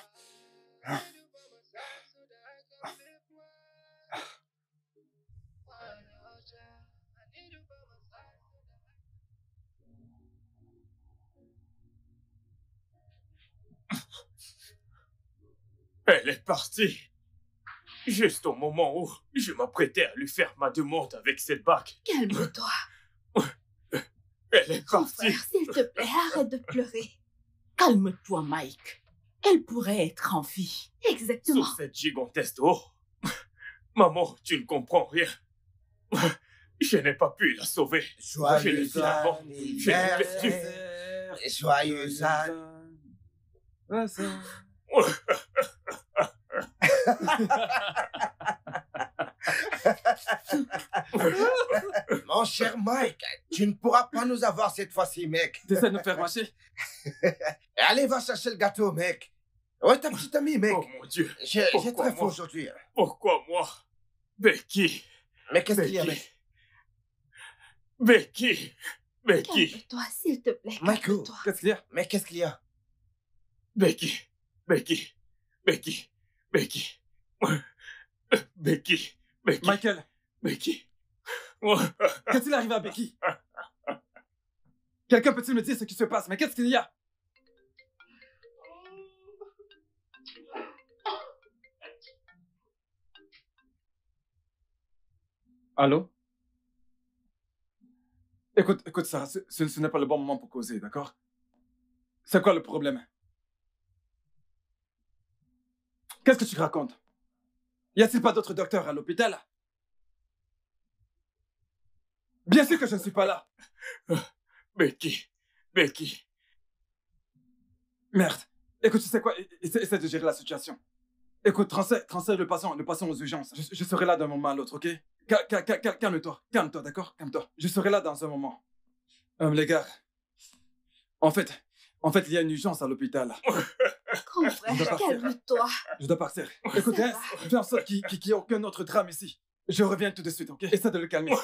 Elle est partie. Juste au moment où je m'apprêtais à lui faire ma demande avec cette bague. Calme-toi. Elle est Mon partie. frère, s'il te plaît, arrête de pleurer. Calme-toi, Mike. Elle pourrait être en vie. Exactement. Sur cette gigantesque eau. Maman, tu ne comprends rien. Je n'ai pas pu la sauver. Je l'ai dit avant. Je l'ai perdu. Joyeux Mon cher Mike, tu ne pourras pas nous avoir cette fois-ci, mec. T'essaies de nous faire marcher? Allez, va chercher le gâteau, mec. Ouais, ta petite amie, mec. Oh mon Dieu. J'ai Pourquoi très faim moi? aujourd'hui. Pourquoi moi? Becky. Mais qu'est-ce qu'il y a, Becky. mec? Becky. Becky. Calme-toi, s'il te plaît. Michael. Calme-toi. Qu'est-ce qu'il y a? Mais qu'est-ce qu'il y a? Becky. Becky. Becky. Becky. Becky. Becky. Michael, Becky. qu'est-il arrivé à Becky? Quelqu'un peut-il me dire ce qui se passe? Mais qu'est-ce qu'il y a? Allô? Écoute, Sarah, ce n'est pas le bon moment pour causer, d'accord? C'est quoi le problème? Qu'est-ce que tu racontes? Y a-t-il pas d'autres docteurs à l'hôpital? Bien sûr que je ne suis pas là. Becky. Becky. Merde. Écoute, tu sais quoi? Essaie de gérer la situation. Écoute, transfère le patient aux urgences. Je serai là d'un moment à l'autre, ok? Calme-toi, d'accord? Calme-toi. Je serai là dans un moment. Les gars, en fait, il y a une urgence à l'hôpital. Grand frère, calme-toi. Je dois partir. Écoute, hein, fais en sorte qu'il n'y ait aucun autre drame ici. Je reviens tout de suite, ok? Essaie de le calmer.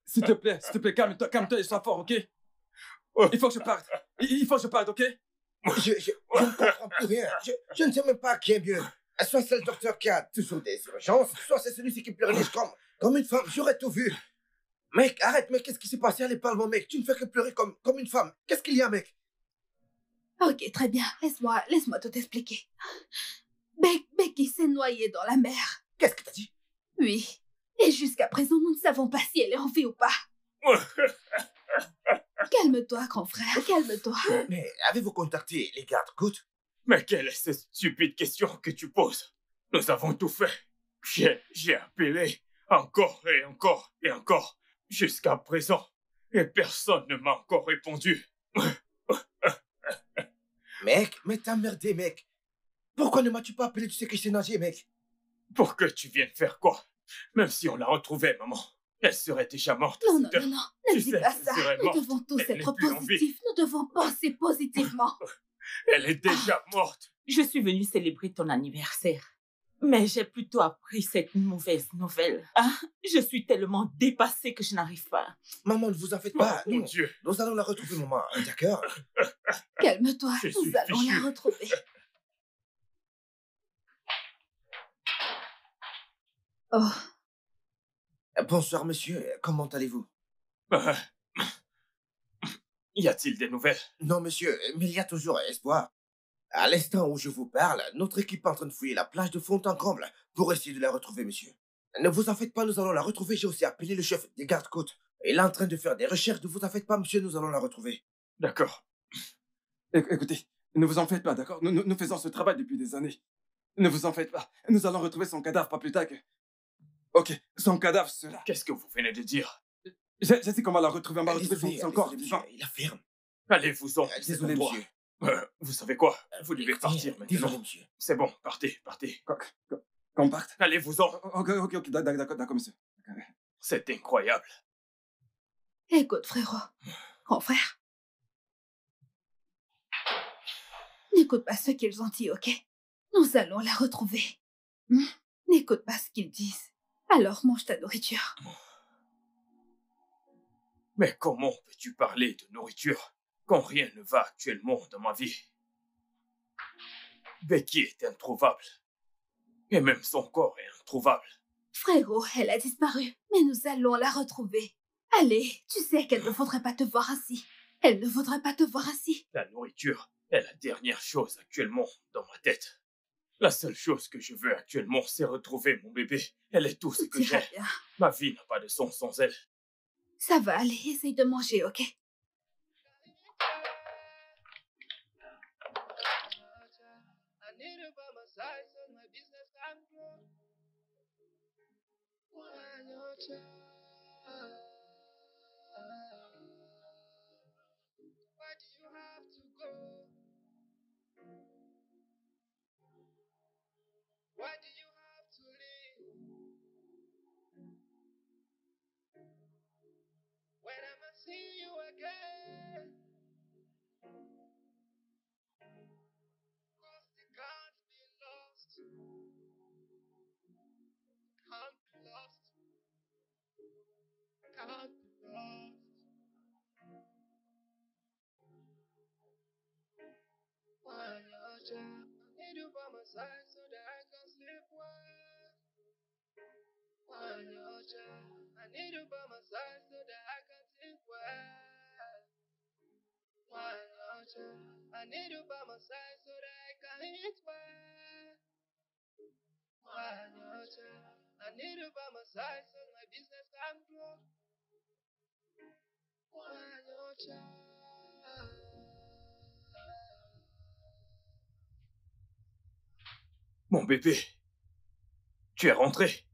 S'il te plaît, calme-toi et sois fort, ok? Il faut que je parte. Il faut que je parte, ok? Je ne comprends plus rien. Je ne sais même pas qui est mieux. Soit c'est le docteur qui a toujours des urgences, soit c'est celui qui pleure comme une femme. J'aurais tout vu. Mec, arrête, mec, qu'est-ce qui s'est passé? Allez, parle-moi, mec. Tu ne fais que pleurer comme une femme. Qu'est-ce qu'il y a, mec? Ok, très bien. Laisse-moi tout expliquer. Becky s'est noyée dans la mer. Qu'est-ce que t'as dit? Oui. Et jusqu'à présent, nous ne savons pas si elle est en vie ou pas. Calme-toi, grand frère, calme-toi. Mais avez-vous contacté les gardes-côtes? Mais quelle est cette stupide question que tu poses? Nous avons tout fait. J'ai appelé encore et encore et encore jusqu'à présent. Et personne ne m'a encore répondu. Mec, mais t'as merdé, mec. Pourquoi ne m'as-tu pas appelé? Tu sais que je sais nager, mec. Pour que tu viennes faire quoi? Même si on la retrouvait, maman, elle serait déjà morte. Non, ne dis pas ça. Nous devons tous être positifs. Nous devons penser positivement. Elle est déjà morte. Je suis venue célébrer ton anniversaire. Mais j'ai plutôt appris cette mauvaise nouvelle. Ah, je suis tellement dépassée que je n'arrive pas. Maman, ne vous en faites pas. Oh, mon Dieu. Nous allons la retrouver, maman. D'accord? Calme-toi, nous allons la retrouver. Oh. Bonsoir, monsieur. Comment allez-vous? Y a-t-il des nouvelles? Non, monsieur, mais il y a toujours espoir. À l'instant où je vous parle, notre équipe est en train de fouiller la plage de Fond-en-Comble pour essayer de la retrouver, monsieur. Ne vous en faites pas, nous allons la retrouver. J'ai aussi appelé le chef des gardes-côtes. Il est en train de faire des recherches. Ne vous en faites pas, monsieur, nous allons la retrouver. D'accord. Écoutez, ne vous en faites pas, d'accord? Nous faisons ce travail depuis des années. Ne vous en faites pas. Nous allons retrouver son cadavre pas plus tard que... Ok, son cadavre sera... Qu'est-ce que vous venez de dire? Je sais qu'on va la retrouver, on va retrouver son corps. Il affirme. Allez-vous-en. Désolé, monsieur. Vous savez quoi? Vous devez partir maintenant. Désolé, monsieur. C'est bon, partez. Qu'on parte? Allez-vous-en. Ok, d'accord, monsieur. C'est incroyable. Écoute, frérot, grand frère. N'écoute pas ce qu'ils ont dit, ok? Nous allons la retrouver. N'écoute pas ce qu'ils disent. Alors mange ta nourriture. Mais comment peux-tu parler de nourriture quand rien ne va actuellement dans ma vie? Becky est introuvable. Et même son corps est introuvable. Frérot, elle a disparu, mais nous allons la retrouver. Allez, tu sais qu'elle ne faudrait pas te voir ainsi. Elle ne voudrait pas te voir ainsi. La nourriture est la dernière chose actuellement dans ma tête. La seule chose que je veux actuellement, c'est retrouver mon bébé. Elle est tout ce que j'ai. Ma vie n'a pas de sens sans elle. Ça va aller, essaye de manger, ok? Why do you have to leave? When am I see you again? Cause they can't be lost. Can't be lost. Can't be lost. Why not you? I need you by my side so that I can sleep well. Why not you? I need you by my side so that I can think well. Why not you? I need you by my side so that I can eat well. Why not you? I need you by my side so my business can grow. Why not you? Mon bébé, tu es rentré.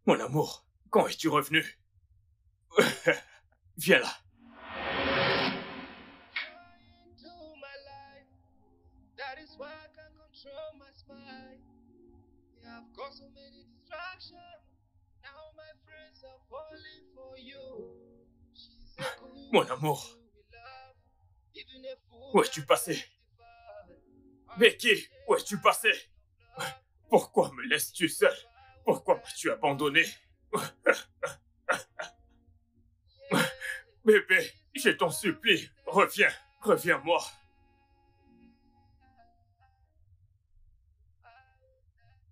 Mon amour, quand es-tu revenu? Viens là. That is why I can control my spine. I've got so many distractions. Now my friends are falling for you. Mon amour, où es-tu passé? Becky, où es-tu passé? Pourquoi me laisses-tu seul? Pourquoi m'as-tu abandonné? Bébé, je t'en supplie, reviens, reviens-moi.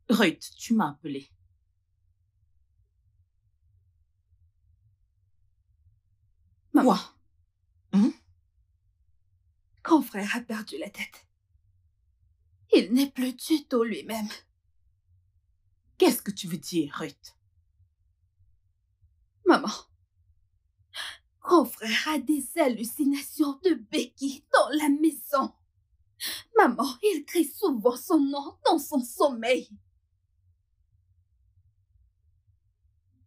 Ruth, tu m'as appelé. Maman. Quoi? Grand frère a perdu la tête. Il n'est plus du tout lui-même. Qu'est-ce que tu veux dire, Ruth? Maman. Grand frère a des hallucinations de Becky dans la maison. Maman, il crie souvent son nom dans son sommeil.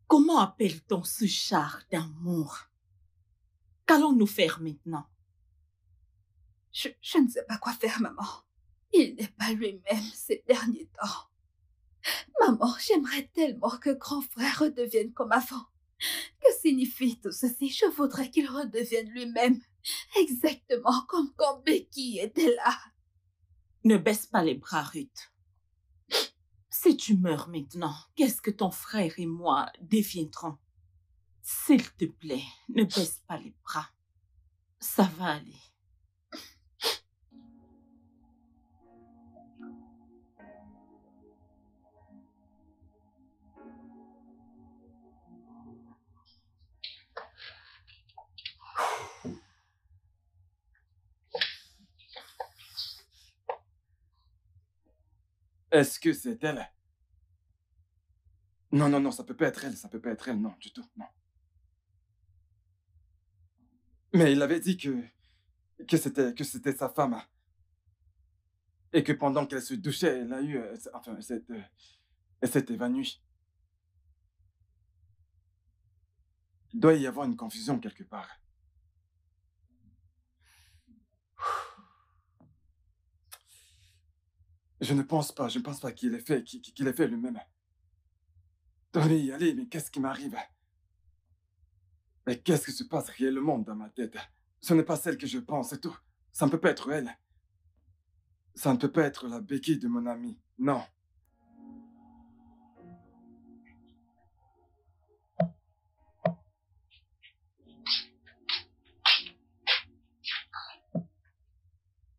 Comment appelle-t-on ce char d'amour? Qu'allons-nous faire maintenant? Je ne sais pas quoi faire, maman. Il n'est pas lui-même ces derniers temps. Maman, j'aimerais tellement que grand frère redevienne comme avant. Que signifie tout ceci? Je voudrais qu'il redevienne lui-même, exactement comme quand Becky était là. Ne baisse pas les bras, Ruth. Si tu meurs maintenant, qu'est-ce que ton frère et moi deviendrons? S'il te plaît, ne baisse pas les bras. Ça va aller. Est-ce que c'est elle? Non, non, non, ça peut pas être elle, ça peut pas être elle, non, du tout, non. Mais il avait dit que c'était sa femme. Et que pendant qu'elle se douchait, elle a eu... elle s'est évanouie. Il doit y avoir une confusion quelque part. Je ne pense pas qu'il ait fait lui-même. Allez, mais qu'est-ce qui m'arrive? Mais qu'est-ce qui se passe réellement dans ma tête? Ce n'est pas celle que je pense, c'est tout. Ça ne peut pas être elle. Ça ne peut pas être la Becky de mon ami. Non.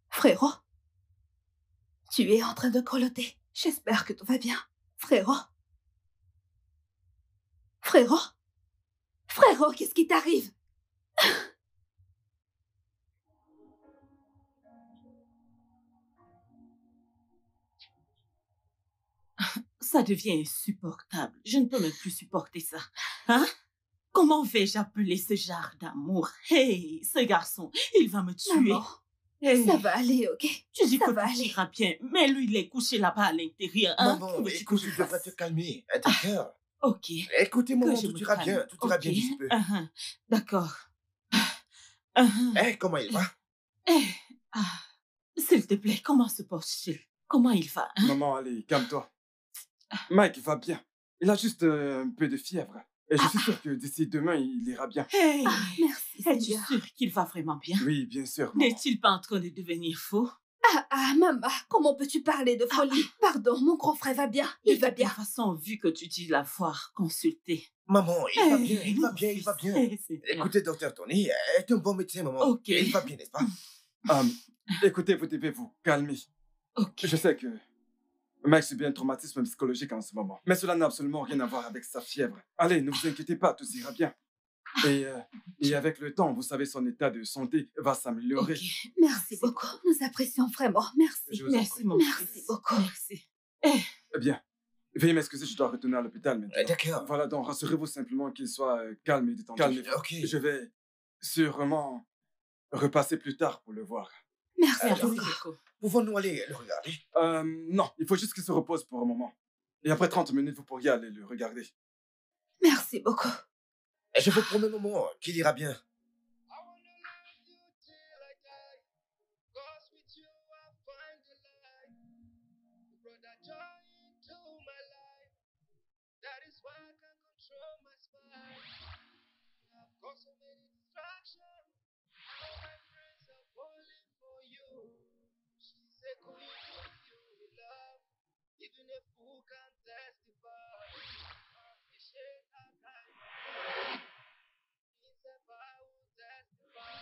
Frérot, tu es en train de grelotter. J'espère que tout va bien. Frérot. Frérot. Frérot, qu'est-ce qui t'arrive? Ça devient insupportable. Je ne peux même plus supporter ça. Hein? Comment vais-je appeler ce genre d'amour? Hey, ce garçon, il va me tuer. Maman, hey. Ça va aller, ok? Tu dis ça que va tout aller. ira bien, mais lui, il est couché là-bas à l'intérieur. Hein? Maman, écoute, tu devrais te calmer. D'accord. Ok. Écoutez, maman, Que je tout me ira calme. bien. Tout ira bien Ok. d'ici peu. D'accord. Comment il va? S'il te plaît, comment se porte-t-il? Comment il va? Hein? Maman, allez, calme-toi. Mike va bien. Il a juste un peu de fièvre. Et je suis sûr que d'ici demain, il ira bien. Hey, merci, es-tu Seigneur. sûr qu'il va vraiment bien? Oui, bien sûr, maman. N'est-il pas en train de devenir fou? Maman, comment peux-tu parler de folie? Pardon, mon grand frère va bien. Il va bien. De toute façon, vu que tu dis l'avoir consulté. Maman, il va bien, il va bien, il va bien. C'est Écoutez, docteur Tony est un bon médecin, maman. Ok. Il va bien, n'est-ce pas? Écoutez, vous devez vous calmer. Ok. Je sais que Mike subit un traumatisme psychologique en ce moment. Mais cela n'a absolument rien à voir avec sa fièvre. Allez, ne vous inquiétez pas, tout ira bien. Et avec le temps, vous savez, son état de santé va s'améliorer. Ok. Merci beaucoup. Nous apprécions vraiment. Merci. Je vous en Merci, prie. mon Merci fils. beaucoup. Merci. Eh bien, veuillez m'excuser, je dois retourner à l'hôpital maintenant. D'accord. Voilà, donc rassurez-vous simplement qu'il soit calme et détendu. Calmez-vous. Ok. Je vais sûrement repasser plus tard pour le voir. Merci Alors, beaucoup. Pouvons-nous aller le regarder? Non, il faut juste qu'il se repose pour un moment. Et après 30 minutes, vous pourriez aller le regarder. Merci beaucoup. Et je vous promets, maman, qu'il ira bien. Even a fool can testify. It's a vow will testify.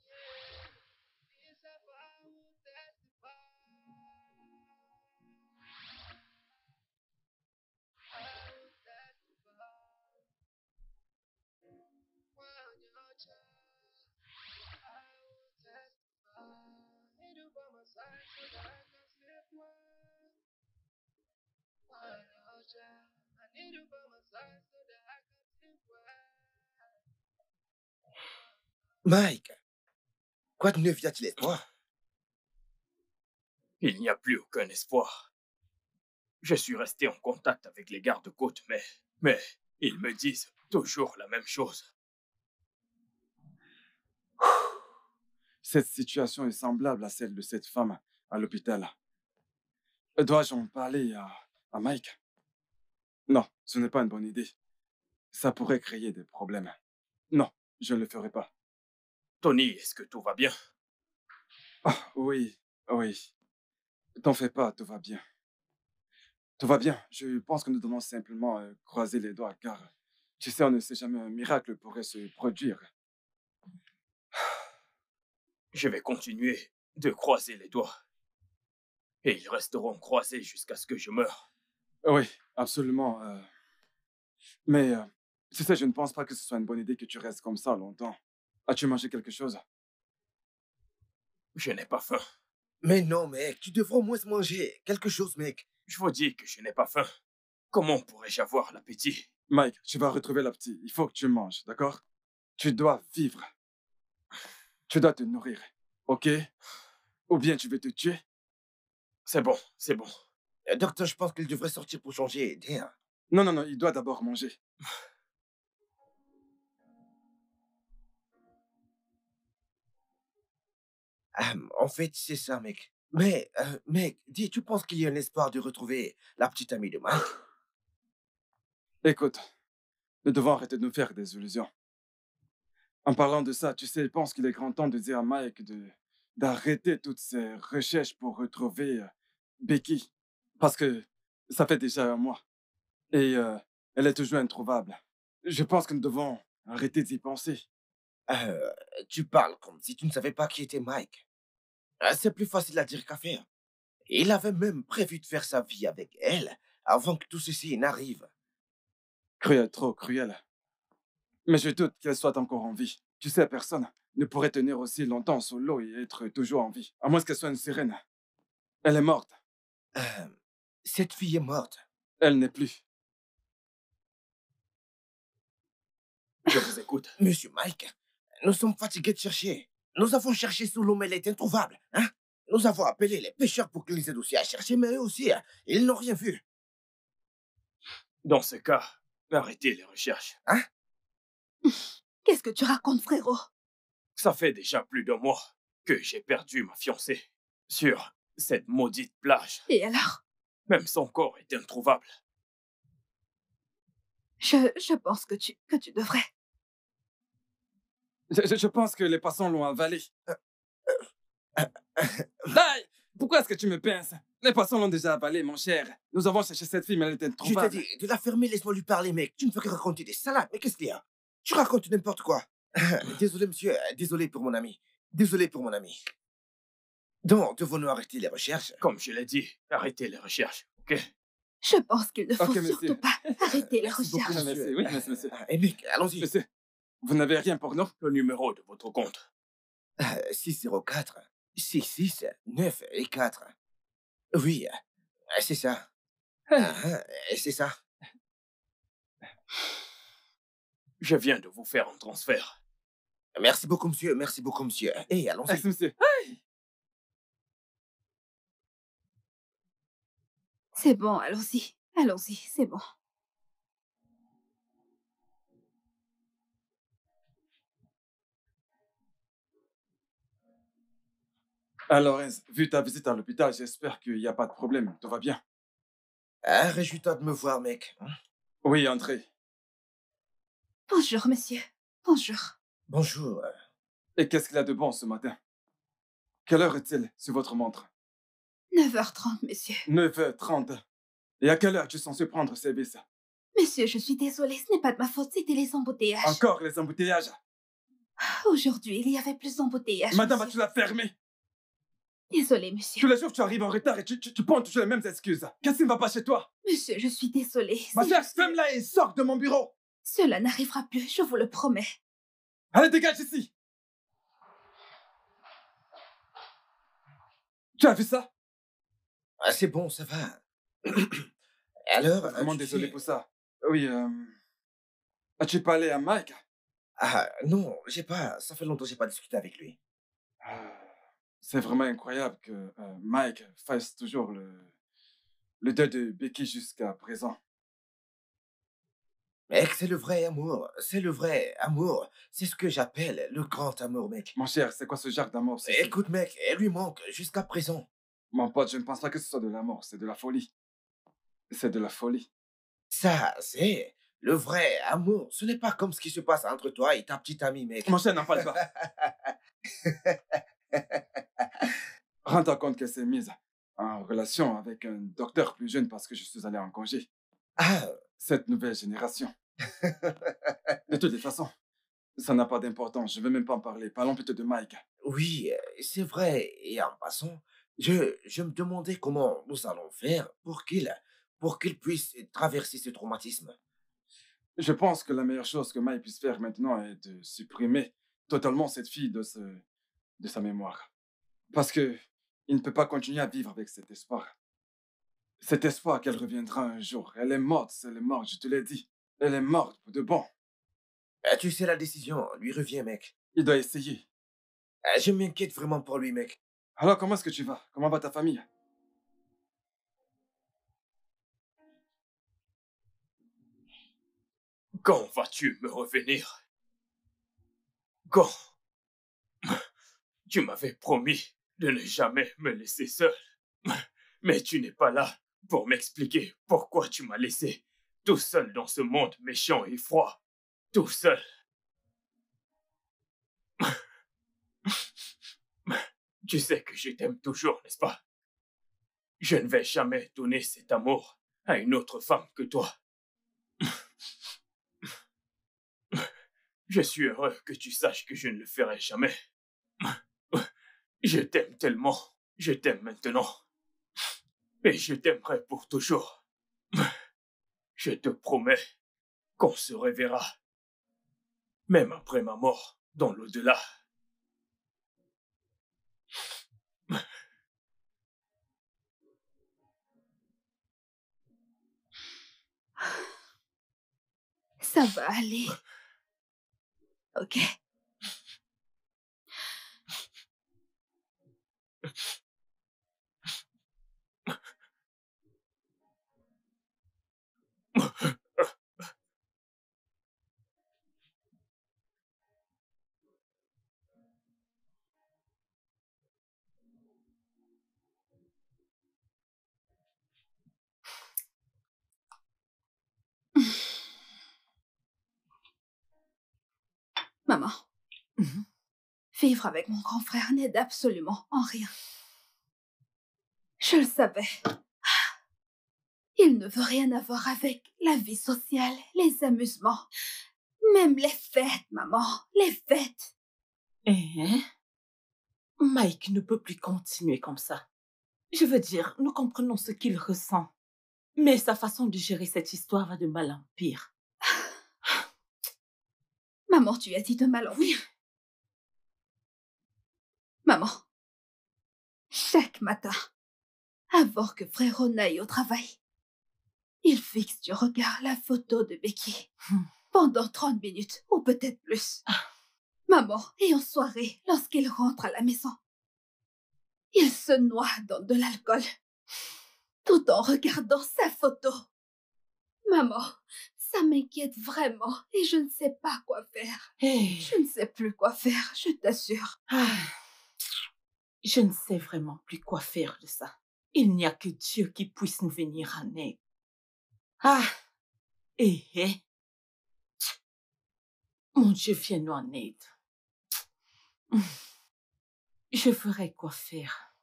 Yeah, it's a vow will testify. Mike, quoi de neuf y a-t-il espoir? Il n'y a plus aucun espoir. Je suis resté en contact avec les gardes-côtes, mais ils me disent toujours la même chose. Cette situation est semblable à celle de cette femme à l'hôpital. Dois-je en parler à Mike? Non, ce n'est pas une bonne idée. Ça pourrait créer des problèmes. Non, je ne le ferai pas. Tony, est-ce que tout va bien? Ah, oui. T'en fais pas, tout va bien. Tout va bien. Je pense que nous devons simplement croiser les doigts, car, tu sais, on ne sait jamais, un miracle pourrait se produire. Je vais continuer de croiser les doigts. Et ils resteront croisés jusqu'à ce que je meure. Oui, absolument. Mais, tu sais, je ne pense pas que ce soit une bonne idée que tu restes comme ça longtemps. As-tu mangé quelque chose? Je n'ai pas faim. Mais non, mec, tu devrais au moins manger quelque chose, mec. Je vous dis que je n'ai pas faim. Comment pourrais-je avoir l'appétit? Mike, tu vas retrouver la petite. Il faut que tu manges, d'accord? Tu dois vivre. Tu dois te nourrir, ok? Ou bien tu veux te tuer? C'est bon, c'est bon. Docteur, je pense qu'il devrait sortir pour changer d'air. Non, il doit d'abord manger. En fait, c'est ça, mec. Mais, mec, dis, tu penses qu'il y a un espoir de retrouver la petite amie de Mike? Écoute, nous devons arrêter de nous faire des illusions. En parlant de ça, tu sais, je pense qu'il est grand temps de dire à Mike d'arrêter toutes ces recherches pour retrouver Becky. Parce que ça fait déjà un mois. Et elle est toujours introuvable. Je pense que nous devons arrêter d'y penser. Tu parles comme si tu ne savais pas qui était Mike. C'est plus facile à dire qu'à faire. Il avait même prévu de faire sa vie avec elle avant que tout ceci n'arrive. Cruel, trop cruel. Mais je doute qu'elle soit encore en vie. Tu sais, personne ne pourrait tenir aussi longtemps sous l'eau et être toujours en vie. À moins qu'elle soit une sirène. Elle est morte. Cette fille est morte. Elle n'est plus. Je vous écoute. Monsieur Mike, nous sommes fatigués de chercher. Nous avons cherché sous l'eau, mais elle est introuvable. Hein? Nous avons appelé les pêcheurs pour qu'ils nous aident aussi à chercher, mais eux aussi, ils n'ont rien vu. Dans ce cas, arrêtez les recherches. Hein? Qu'est-ce que tu racontes, frérot? Ça fait déjà plus d'un mois que j'ai perdu ma fiancée sur cette maudite plage. Et alors? Même son corps est introuvable. Je pense que tu devrais. Je pense que les passants l'ont avalé. Hey, pourquoi est-ce que tu me pinces? Les passants l'ont déjà avalé, mon cher. Nous avons cherché cette fille, mais elle était introuvable. Je t'ai dit de la fermer, laisse-moi lui parler, mec. Tu ne fais que raconter des salades, mais qu'est-ce qu'il y a? Tu racontes n'importe quoi. Désolé, monsieur. Désolé pour mon ami. Désolé pour mon ami. Donc, devons-nous arrêter les recherches? Comme je l'ai dit, arrêtez les recherches, ok? Je pense qu'il ne faut Ok, surtout monsieur. pas arrêter les Merci beaucoup, recherches. monsieur. Oui, merci, monsieur. Et mec, allons-y. Monsieur, vous n'avez rien pour nous? Le numéro de votre compte. 604 66 9 et 4. Oui, c'est ça. C'est ça. Je viens de vous faire un transfert. Merci beaucoup, monsieur. Merci beaucoup, monsieur. Et allons-y. Merci, monsieur. C'est bon, allons-y. Allons-y, c'est bon. Alors, vu ta visite à l'hôpital, j'espère qu'il n'y a pas de problème. Tout va bien. Réjouis-toi de me voir, mec. Oui, entrez. Bonjour, monsieur. Bonjour. Bonjour. Et qu'est-ce qu'il a de bon ce matin? Quelle heure est-il sur votre montre? 9h30, monsieur. 9h30. Et à quelle heure tu es censé prendre service? Monsieur, je suis désolée, ce n'est pas de ma faute, c'était les embouteillages. Encore les embouteillages? Aujourd'hui, il y avait plus d'embouteillages. Madame, monsieur. vas-tu la fermer? Désolée, monsieur. Tous les jours, tu arrives en retard et tu prends toujours les mêmes excuses. Qu'est-ce qui ne va pas chez toi? Monsieur, je suis désolée. Ma c'est chère, juste- ferme-la et sors de mon bureau. Cela n'arrivera plus, je vous le promets. Allez, dégage ici. Tu as vu ça? Ah, c'est bon, ça va. Alors, Vraiment désolé pour ça. Oui, as-tu parlé à Mike? Ah, non, j'ai pas. Ça fait longtemps que j'ai pas discuté avec lui. C'est vraiment incroyable que Mike fasse toujours le deuil de Becky jusqu'à présent. Mec, c'est le vrai amour. C'est le vrai amour. C'est ce que j'appelle le grand amour, mec. Mon cher, c'est quoi ce genre d'amour? Écoute, mec, elle lui manque jusqu'à présent. Mon pote, je ne pense pas que ce soit de l'amour, c'est de la folie. C'est de la folie. Ça, c'est le vrai amour. Ce n'est pas comme ce qui se passe entre toi et ta petite amie, mec. Mon cher, n'en parle pas. Rends-toi compte qu'elle s'est mise en relation avec un docteur plus jeune parce que je suis allé en congé. Ah, cette nouvelle génération. De toutes les façons, ça n'a pas d'importance. Je ne vais même pas en parler. Parlons plutôt de Mike. Oui, c'est vrai. Et en passant, je me demandais comment nous allons faire pour qu'il puisse traverser ce traumatisme. Je pense que la meilleure chose que Mike puisse faire maintenant est de supprimer totalement cette fille de sa mémoire. Parce que il ne peut pas continuer à vivre avec cet espoir. Cet espoir qu'elle reviendra un jour. Elle est morte, je te l'ai dit. Elle est morte pour de bon. Tu sais, la décision lui revient, mec. Il doit essayer. Je m'inquiète vraiment pour lui, mec. Alors, comment est-ce que tu vas? Comment va ta famille? Quand vas-tu me revenir? Quand? Tu m'avais promis de ne jamais me laisser seul. Mais tu n'es pas là pour m'expliquer pourquoi tu m'as laissé tout seul dans ce monde méchant et froid. Tout seul. Tu sais que je t'aime toujours, n'est-ce pas? Je ne vais jamais donner cet amour à une autre femme que toi. Je suis heureux que tu saches que je ne le ferai jamais. Je t'aime tellement. Je t'aime maintenant. Et je t'aimerai pour toujours. Je te promets qu'on se reverra. Même après ma mort, dans l'au-delà. Ça va aller. Ok. Maman, vivre avec mon grand frère n'aide absolument en rien. Je le savais. Il ne veut rien avoir avec la vie sociale, les amusements, même les fêtes, maman, les fêtes. Mike ne peut plus continuer comme ça. Je veux dire, nous comprenons ce qu'il ressent. Mais sa façon de gérer cette histoire va de mal en pire. Maman, tu as dit de mal en pire. Maman, chaque matin, avant que frérot n'aille au travail, il fixe du regard la photo de Becky pendant 30 minutes, ou peut-être plus. Maman, et en soirée, lorsqu'il rentre à la maison, il se noie dans de l'alcool, tout en regardant sa photo. Maman, ça m'inquiète vraiment et je ne sais pas quoi faire. Je ne sais plus quoi faire, je t'assure. Je ne sais vraiment plus quoi faire de ça. Il n'y a que Dieu qui puisse nous venir en aide. Mon Dieu, viens-nous en aide. Je ferai quoi faire.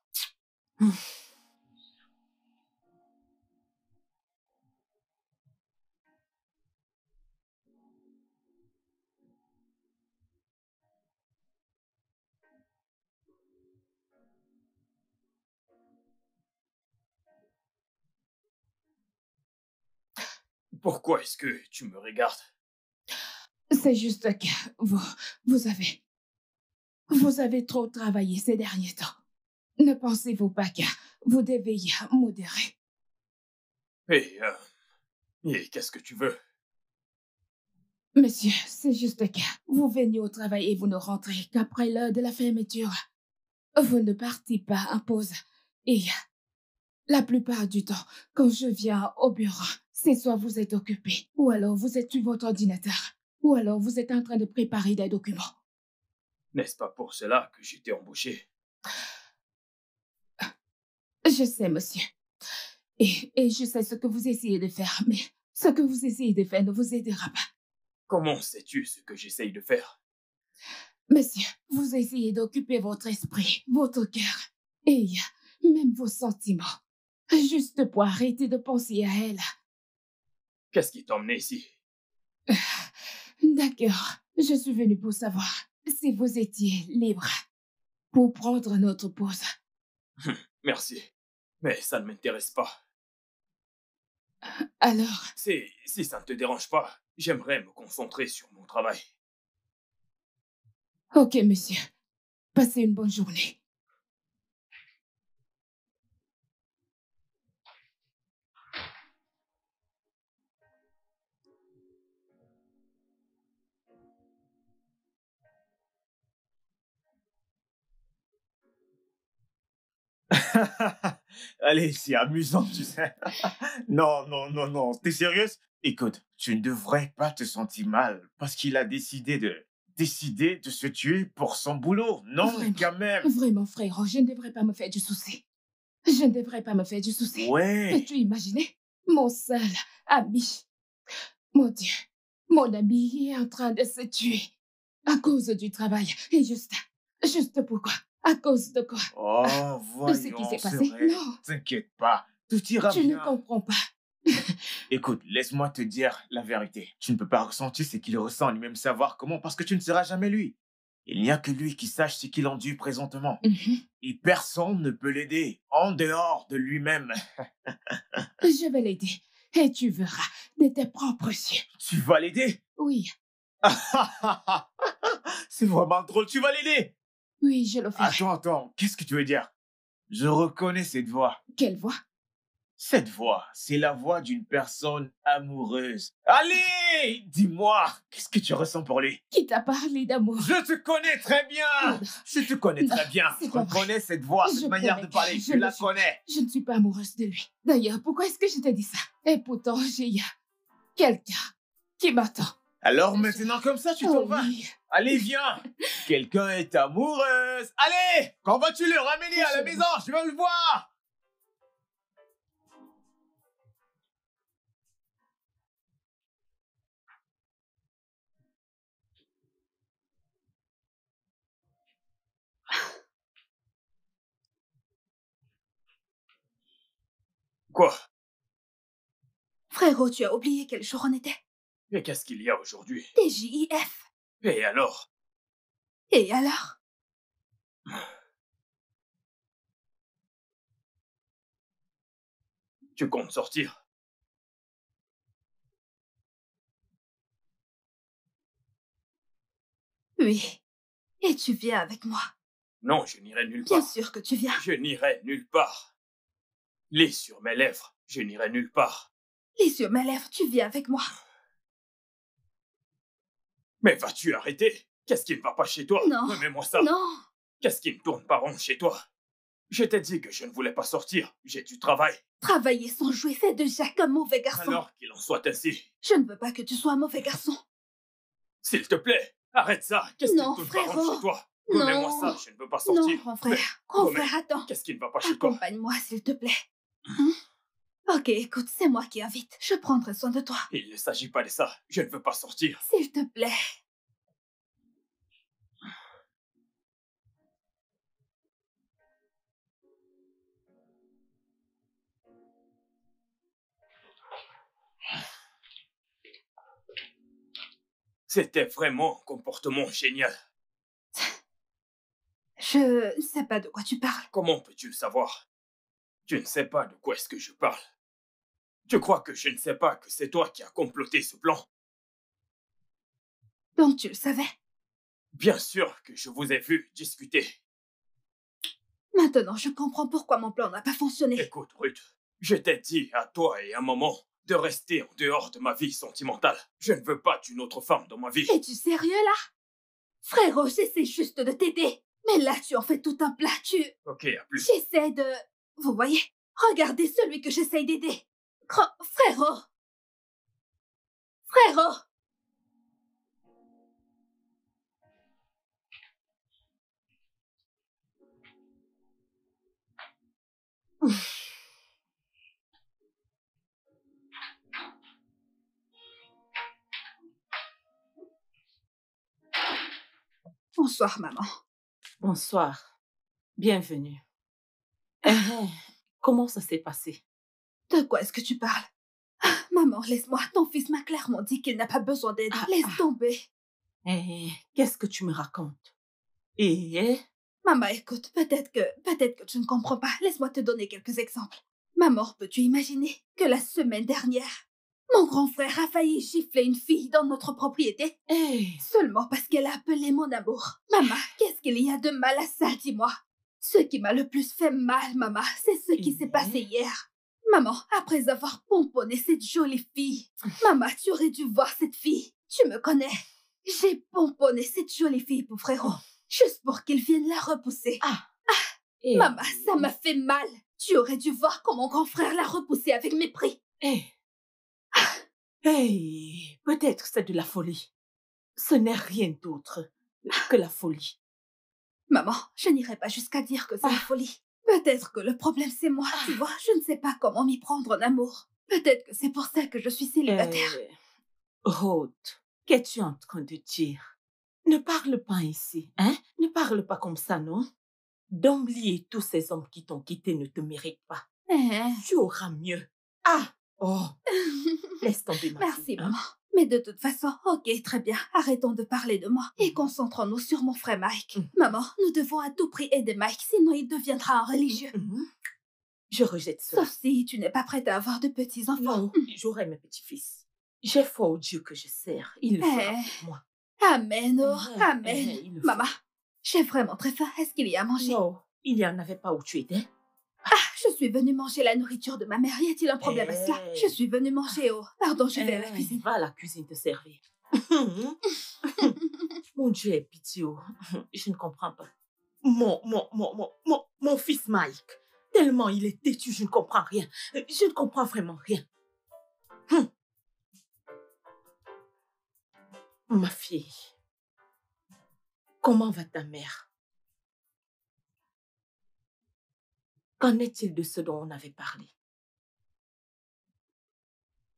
Pourquoi est-ce que tu me regardes? C'est juste que vous avez trop travaillé ces derniers temps. Ne pensez-vous pas que vous devez y modérer? Et qu'est-ce que tu veux? Monsieur, c'est juste que vous venez au travail et vous ne rentrez qu'après l'heure de la fermeture. Vous ne partez pas en pause. Et la plupart du temps, quand je viens au bureau, c'est soit vous êtes occupé, ou alors vous êtes sur votre ordinateur, ou alors vous êtes en train de préparer des documents. N'est-ce pas pour cela que j'étais embauché? Je sais, monsieur. Et je sais ce que vous essayez de faire, mais ce que vous essayez de faire ne vous aidera pas. Comment sais-tu ce que j'essaye de faire? Monsieur, vous essayez d'occuper votre esprit, votre cœur, et même vos sentiments, juste pour arrêter de penser à elle. Qu'est-ce qui t'a emmené ici? D'accord, je suis venue pour savoir si vous étiez libre pour prendre notre pause. Merci, mais ça ne m'intéresse pas. Alors? Si ça ne te dérange pas, j'aimerais me concentrer sur mon travail. Ok, monsieur. Passez une bonne journée. Allez, c'est amusant, tu sais. Non, non, non, non. T'es sérieuse? Écoute, tu ne devrais pas te sentir mal parce qu'il a décidé de se tuer pour son boulot. Non, vraiment, quand même. Vraiment, frérot, je ne devrais pas me faire du souci. Je ne devrais pas me faire du souci. Ouais. Peux-tu imaginer? Mon seul ami. Mon Dieu, mon ami est en train de se tuer à cause du travail. Et juste pourquoi? À cause de quoi? Oh, voyons, de ce qui s'est passé? Non. T'inquiète pas, tout ira bien. Tu ne comprends pas. Écoute, laisse-moi te dire la vérité. Tu ne peux pas ressentir ce qu'il ressent, ni même savoir comment, parce que tu ne seras jamais lui. Il n'y a que lui qui sache ce qu'il endure présentement. Et personne ne peut l'aider en dehors de lui-même. Je vais l'aider. Et tu verras de tes propres yeux. Tu vas l'aider? Oui. C'est vraiment drôle, tu vas l'aider? Oui, je le ferai. Attends, qu'est-ce que tu veux dire? Je reconnais cette voix. Quelle voix? Cette voix, c'est la voix d'une personne amoureuse. Allez, dis-moi, qu'est-ce que tu ressens pour lui? Qui t'a parlé d'amour? Je te connais très bien. Je te connais très bien. Je reconnais cette voix, cette manière de parler. Je la connais. Je ne suis pas amoureuse de lui. D'ailleurs, pourquoi est-ce que je t'ai dit ça? Et pourtant, j'ai quelqu'un qui m'attend. Alors maintenant, comme ça, tu t'en vas. Oui. Allez, viens. Quelqu'un est amoureuse. Allez, quand vas-tu le ramener à la maison? Je veux le voir. Quoi? Frérot, tu as oublié quel jour on était? Mais qu'est-ce qu'il y a aujourd'hui? TJIF. Et alors? Et alors? Tu comptes sortir? Oui. Et tu viens avec moi? Non, je n'irai nulle part. Bien sûr que tu viens. Je n'irai nulle part. Lis sur mes lèvres, je n'irai nulle part. Lis sur mes lèvres, tu viens avec moi. Mais vas-tu arrêter? Qu'est-ce qui ne va pas chez toi? Non. Remets-moi ça. Non. Qu'est-ce qui ne tourne pas rond chez toi? Je t'ai dit que je ne voulais pas sortir. J'ai du travail. Travailler sans jouer, c'est déjà un mauvais garçon. Alors qu'il en soit ainsi. Je ne veux pas que tu sois un mauvais garçon. S'il te plaît, arrête ça. Qu'est-ce qui ne tourne pas rond chez toi? Remets-moi ça, je ne veux pas sortir. Non, grand frère. Grand frère, attends. Qu'est-ce qui ne va pas chez toi? Accompagne-moi, s'il te plaît. Ok, écoute, c'est moi qui invite. Je prendrai soin de toi. Il ne s'agit pas de ça. Je ne veux pas sortir. S'il te plaît. C'était vraiment un comportement génial. Je ne sais pas de quoi tu parles. Comment peux-tu le savoir? Tu ne sais pas de quoi est-ce que je parle. Tu crois que je ne sais pas que c'est toi qui as comploté ce plan? Donc tu le savais? Bien sûr que je vous ai vu discuter. Maintenant, je comprends pourquoi mon plan n'a pas fonctionné. Écoute, Ruth, je t'ai dit à toi et à maman de rester en dehors de ma vie sentimentale. Je ne veux pas d'une autre femme dans ma vie. Es-tu sérieux, là? Frérot, j'essaie juste de t'aider. Mais là, tu en fais tout un plat, Ok, à plus. J'essaie de... Vous voyez? Regardez celui que j'essaie d'aider. Frérot! Frérot! Bonsoir, maman. Bonsoir. Bienvenue. Comment ça s'est passé? De quoi est-ce que tu parles? Maman, laisse-moi. Ton fils m'a clairement dit qu'il n'a pas besoin d'aide. Laisse tomber. Qu'est-ce que tu me racontes? Maman, écoute, peut-être que tu ne comprends pas. Laisse-moi te donner quelques exemples. Maman, peux-tu imaginer que la semaine dernière, mon grand frère a failli gifler une fille dans notre propriété? Seulement parce qu'elle a appelé mon amour. Maman, qu'est-ce qu'il y a de mal à ça, dis-moi? Ce qui m'a le plus fait mal, maman, c'est ce qui s'est passé hier. Maman, après avoir pomponné cette jolie fille, maman, tu aurais dû voir cette fille. Tu me connais. J'ai pomponné cette jolie fille pour frérot, juste pour qu'il vienne la repousser. Maman, ça m'a fait mal. Tu aurais dû voir comment mon grand frère l'a repoussée avec mépris. Peut-être c'est de la folie. Ce n'est rien d'autre que la folie. Maman, je n'irai pas jusqu'à dire que c'est la folie. Peut-être que le problème c'est moi, tu vois. Je ne sais pas comment m'y prendre en amour. Peut-être que c'est pour ça que je suis célibataire. Ruth, qu'es-tu en train de dire? Ne parle pas ainsi, hein? Ne parle pas comme ça, non? D'oublier tous ces hommes qui t'ont quitté ne te méritent pas. Tu auras mieux. Laisse tomber ma Merci, fille, maman. Mais de toute façon, ok, très bien. Arrêtons de parler de moi et concentrons-nous sur mon frère Mike. Maman, nous devons à tout prix aider Mike, sinon il deviendra un religieux. Je rejette cela. Sauf si tu n'es pas prête à avoir de petits-enfants. Non, j'aurai mes petits-fils. J'ai foi au Dieu que je sers. Il le fera pour moi. Amen, amen. Maman, j'ai vraiment très faim. Est-ce qu'il y a à manger? Non, il n'y en avait pas où tu étais. Je suis venue manger la nourriture de ma mère. Y a-t-il un problème à cela? Je suis venue manger au... Pardon, je vais à la cuisine. Va à la cuisine te servir. Mon Dieu, pitié. Je ne comprends pas. Mon fils Mike, tellement il est têtu, je ne comprends rien. Je ne comprends vraiment rien. Ma fille, comment va ta mère? Qu'en est-il de ce dont on avait parlé?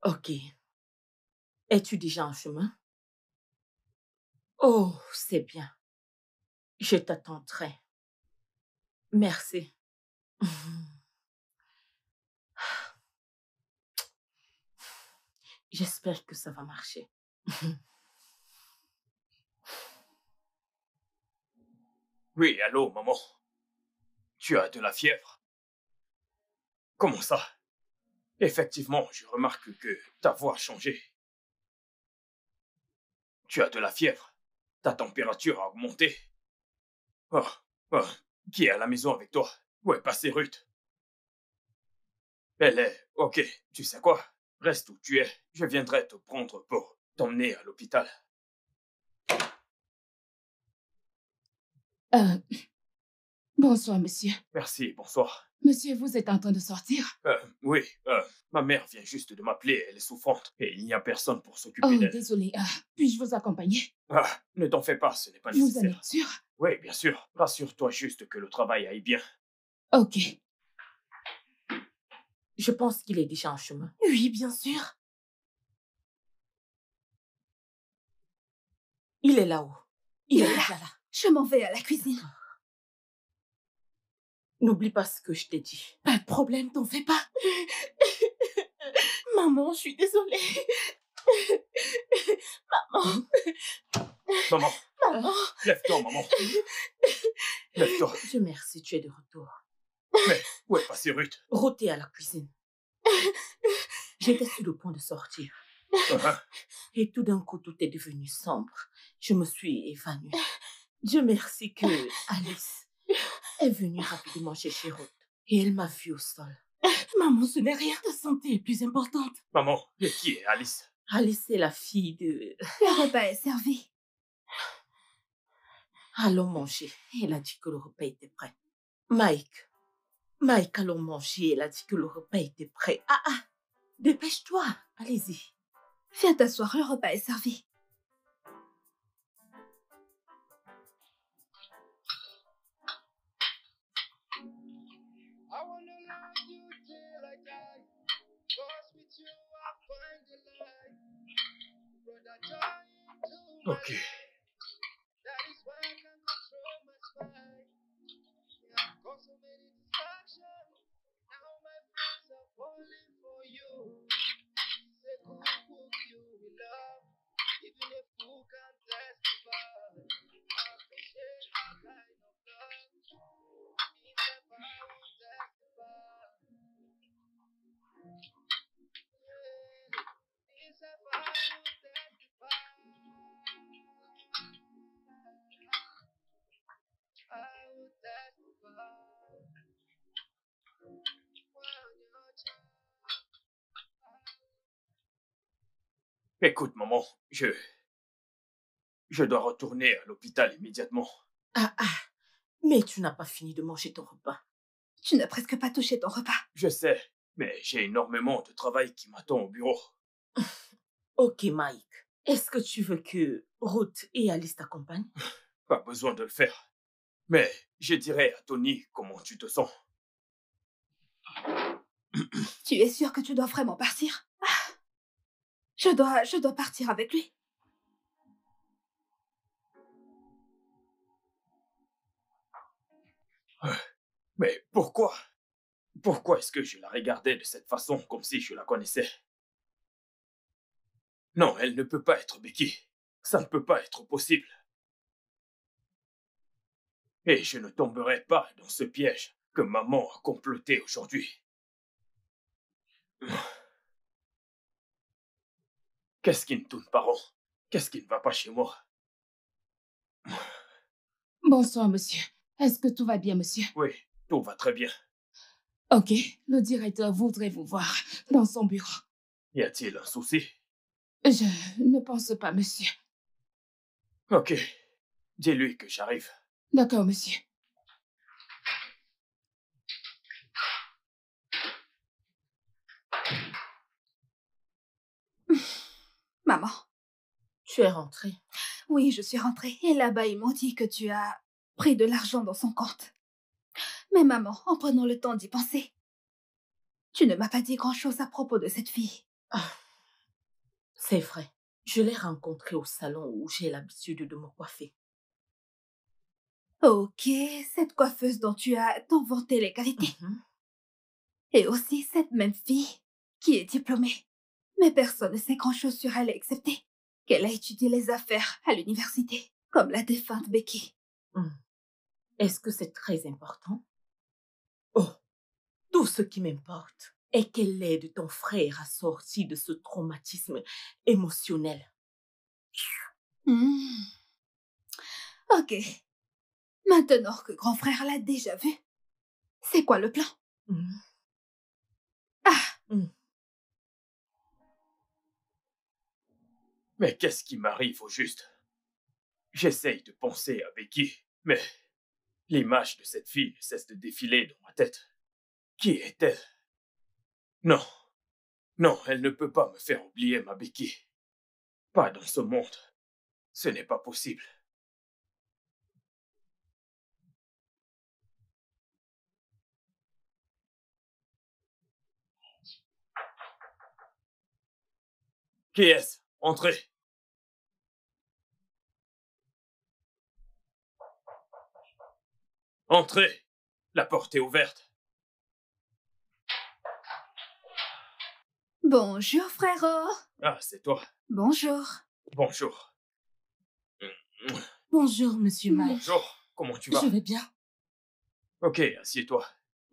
Ok. Es-tu déjà en chemin? Oh, c'est bien. Je t'attendrai. Merci. J'espère que ça va marcher. Oui, allô, maman. Tu as de la fièvre? Comment ça? Effectivement, je remarque que ta voix a changé. Tu as de la fièvre. Ta température a augmenté. Qui est à la maison avec toi? Où est passée Ruth? Elle est... Ok, tu sais quoi? Reste où tu es. Je viendrai te prendre pour t'emmener à l'hôpital. Bonsoir, monsieur. Merci, bonsoir. Monsieur, vous êtes en train de sortir? Oui, ma mère vient juste de m'appeler, elle est souffrante et il n'y a personne pour s'occuper d'elle. Désolé, puis-je vous accompagner? Ne t'en fais pas, ce n'est pas Vous nécessaire. en êtes sûr? Oui, bien sûr. Rassure-toi juste que le travail aille bien. Ok. Je pense qu'il est déjà en chemin. Oui, bien sûr. Il est là-haut. Il est déjà là. Je m'en vais à la cuisine. N'oublie pas ce que je t'ai dit. Pas de problème, t'en fais pas. Maman, je suis désolée. Maman. Maman. Maman. Lève-toi, maman. Lève-toi. Dieu merci, tu es de retour. Mais où est passée Ruth? Ruth est à la cuisine. J'étais sur le point de sortir. Et tout d'un coup, tout est devenu sombre. Je me suis évanouie. Dieu merci que Alice est venue rapidement chercher Ruth et elle m'a vue au sol. Maman, ce n'est rien. Ta santé est plus importante. Maman, et qui est Alice? Alice est la fille de... Le repas est servi. Allons manger. Elle a dit que le repas était prêt. Mike, allons manger. Elle a dit que le repas était prêt. Dépêche-toi. Allez-y. Viens t'asseoir, le repas est servi. Ok. Écoute, maman, je dois retourner à l'hôpital immédiatement. Mais tu n'as pas fini de manger ton repas. Tu n'as presque pas touché ton repas. Je sais, mais j'ai énormément de travail qui m'attend au bureau. Ok, Mike. Est-ce que tu veux que Ruth et Alice t'accompagnent? Pas besoin de le faire. Mais je dirai à Tony comment tu te sens. Tu es sûr que tu dois vraiment partir? Je dois partir avec lui. Mais pourquoi? Pourquoi est-ce que je la regardais de cette façon, comme si je la connaissais? Non, elle ne peut pas être Becky. Ça ne peut pas être possible. Et je ne tomberai pas dans ce piège que maman a comploté aujourd'hui. Qu'est-ce qui ne tourne pas rond? Qu'est-ce qui ne va pas chez moi? Bonsoir, monsieur. Est-ce que tout va bien, monsieur? Oui, tout va très bien. Ok, le directeur voudrait vous voir dans son bureau. Y a-t-il un souci? Je ne pense pas, monsieur. Ok, dis-lui que j'arrive. D'accord, monsieur. Maman. Tu es rentrée? Oui, je suis rentrée. Et là-bas, ils m'ont dit que tu as pris de l'argent dans son compte. Mais maman, en prenant le temps d'y penser, tu ne m'as pas dit grand-chose à propos de cette fille. C'est vrai. Je l'ai rencontrée au salon où j'ai l'habitude de me coiffer. Ok, cette coiffeuse dont tu as tant vanté les qualités. Et aussi cette même fille qui est diplômée. Mais personne ne sait grand-chose sur elle excepté qu'elle a étudié les affaires à l'université, comme la défunte Becky. Est-ce que c'est très important? Oh, tout ce qui m'importe est qu'elle aide ton frère à sortir de ce traumatisme émotionnel. Ok. Maintenant que grand frère l'a déjà vu, c'est quoi le plan? Mais qu'est-ce qui m'arrive au juste? J'essaye de penser à Becky, mais l'image de cette fille ne cesse de défiler dans ma tête. Qui est-elle? Non, elle ne peut pas me faire oublier ma Becky. Pas dans ce monde. Ce n'est pas possible. Qui est-ce? Entrez. Entrez. La porte est ouverte. Bonjour, frérot. Ah, c'est toi. Bonjour. Bonjour. Bonjour, monsieur Mike. Bonjour. Comment tu vas? Je vais bien. Ok, assieds-toi.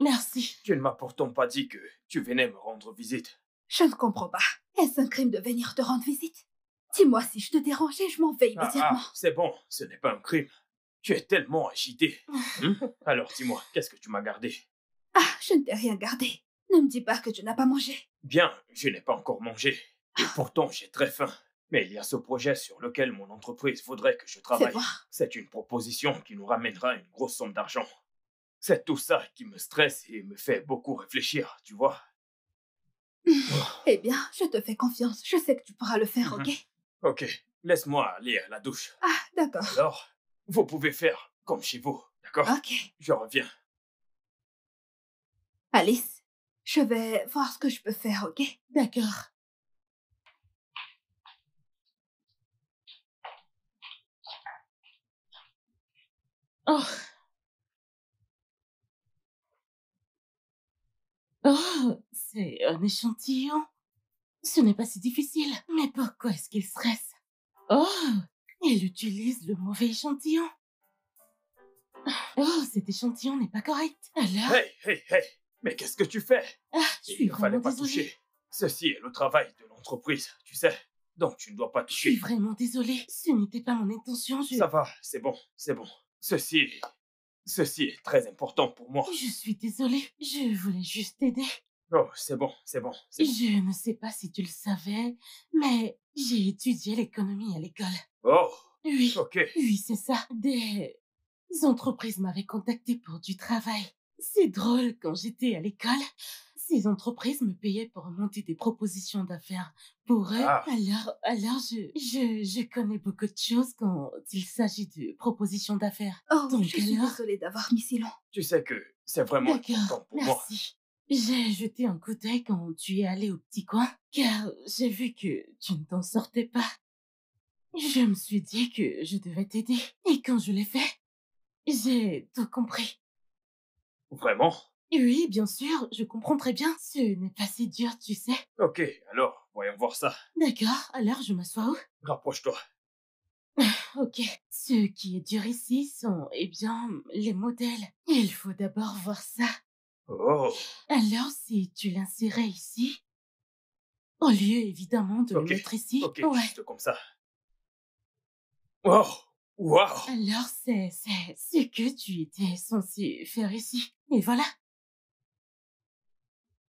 Merci. Tu ne m'as pourtant pas dit que tu venais me rendre visite. Je ne comprends pas. Est-ce un crime de venir te rendre visite? Dis-moi si je te dérange et je m'en vais immédiatement. C'est bon, ce n'est pas un crime. Tu es tellement agité. Alors dis-moi, qu'est-ce que tu m'as gardé? Ah, je ne t'ai rien gardé. Ne me dis pas que tu n'as pas mangé. Bien, je n'ai pas encore mangé. Et pourtant, j'ai très faim. Mais il y a ce projet sur lequel mon entreprise voudrait que je travaille. Fais voir. C'est une proposition qui nous ramènera une grosse somme d'argent. C'est tout ça qui me stresse et me fait beaucoup réfléchir, tu vois. Eh bien, je te fais confiance. Je sais que tu pourras le faire, ok? Ok, laisse-moi aller à la douche. Ah, d'accord. Alors, vous pouvez faire comme chez vous, d'accord? Ok. Je reviens. Alice, je vais voir ce que je peux faire, ok? D'accord. Oh. Oh, c'est un échantillon. Ce n'est pas si difficile. Mais pourquoi est-ce qu'il stresse? Oh, il utilise le mauvais échantillon. Oh, cet échantillon n'est pas correct. Alors... Hey! Mais qu'est-ce que tu fais? Ah, je suis Il ne fallait vraiment pas désolée. toucher. Ceci est le travail de l'entreprise, tu sais. Donc tu ne dois pas Je suis toucher. vraiment désolée. Ce n'était pas mon intention. Ça va, c'est bon. Ceci est très important pour moi. Je suis désolée. Je voulais juste t'aider. Oh, c'est bon. Je ne sais pas si tu le savais, mais j'ai étudié l'économie à l'école. Oh, Oui. ok. Oui, c'est ça. Des entreprises m'avaient contacté pour du travail. C'est drôle, quand j'étais à l'école, ces entreprises me payaient pour monter des propositions d'affaires pour eux. Ah. Alors je connais beaucoup de choses quand il s'agit de propositions d'affaires. Oh, Donc je suis alors... désolée d'avoir mis si long. Tu sais que c'est vraiment important D'accord, pour moi. merci. J'ai jeté un coup d'œil quand tu es allé au petit coin, car j'ai vu que tu ne t'en sortais pas. Je me suis dit que je devais t'aider. Et quand je l'ai fait, j'ai tout compris. Vraiment? Oui, bien sûr, je comprends très bien. Ce n'est pas si dur, tu sais. Ok, alors, voyons voir ça. D'accord, alors je m'assois où? Rapproche-toi. Ok. Ce qui est dur ici sont, eh bien, les modèles. Il faut d'abord voir ça. Oh, Alors, si tu l'insérais ici, au lieu évidemment de Ok, le mettre ici, ok, ouais. juste comme ça. Oh, wow. Alors, c'est ce que tu étais censé faire ici. Et voilà.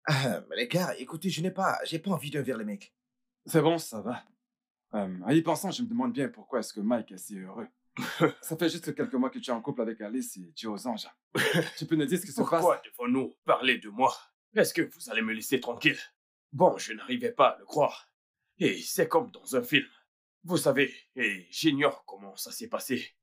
Mais les gars, écoutez, j'ai pas envie d'un verre, les mecs. C'est bon, ça va. En y pensant, je me demande bien pourquoi est-ce que Mike est si heureux. Ça fait juste quelques mois que tu es en couple avec Alice et tu es aux anges. Tu peux nous dire ce qui se passe? Pourquoi devons-nous parler de moi? Est-ce que vous allez me laisser tranquille? Bon, je n'arrivais pas à le croire. Et c'est comme dans un film. Vous savez, et j'ignore comment ça s'est passé.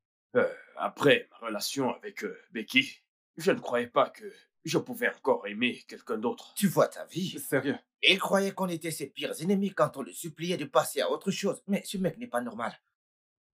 Après ma relation avec Becky, je ne croyais pas que je pouvais encore aimer quelqu'un d'autre. Tu vois ta vie. Sérieux? Il croyait qu'on était ses pires ennemis quand on le suppliait de passer à autre chose. Mais ce mec n'est pas normal.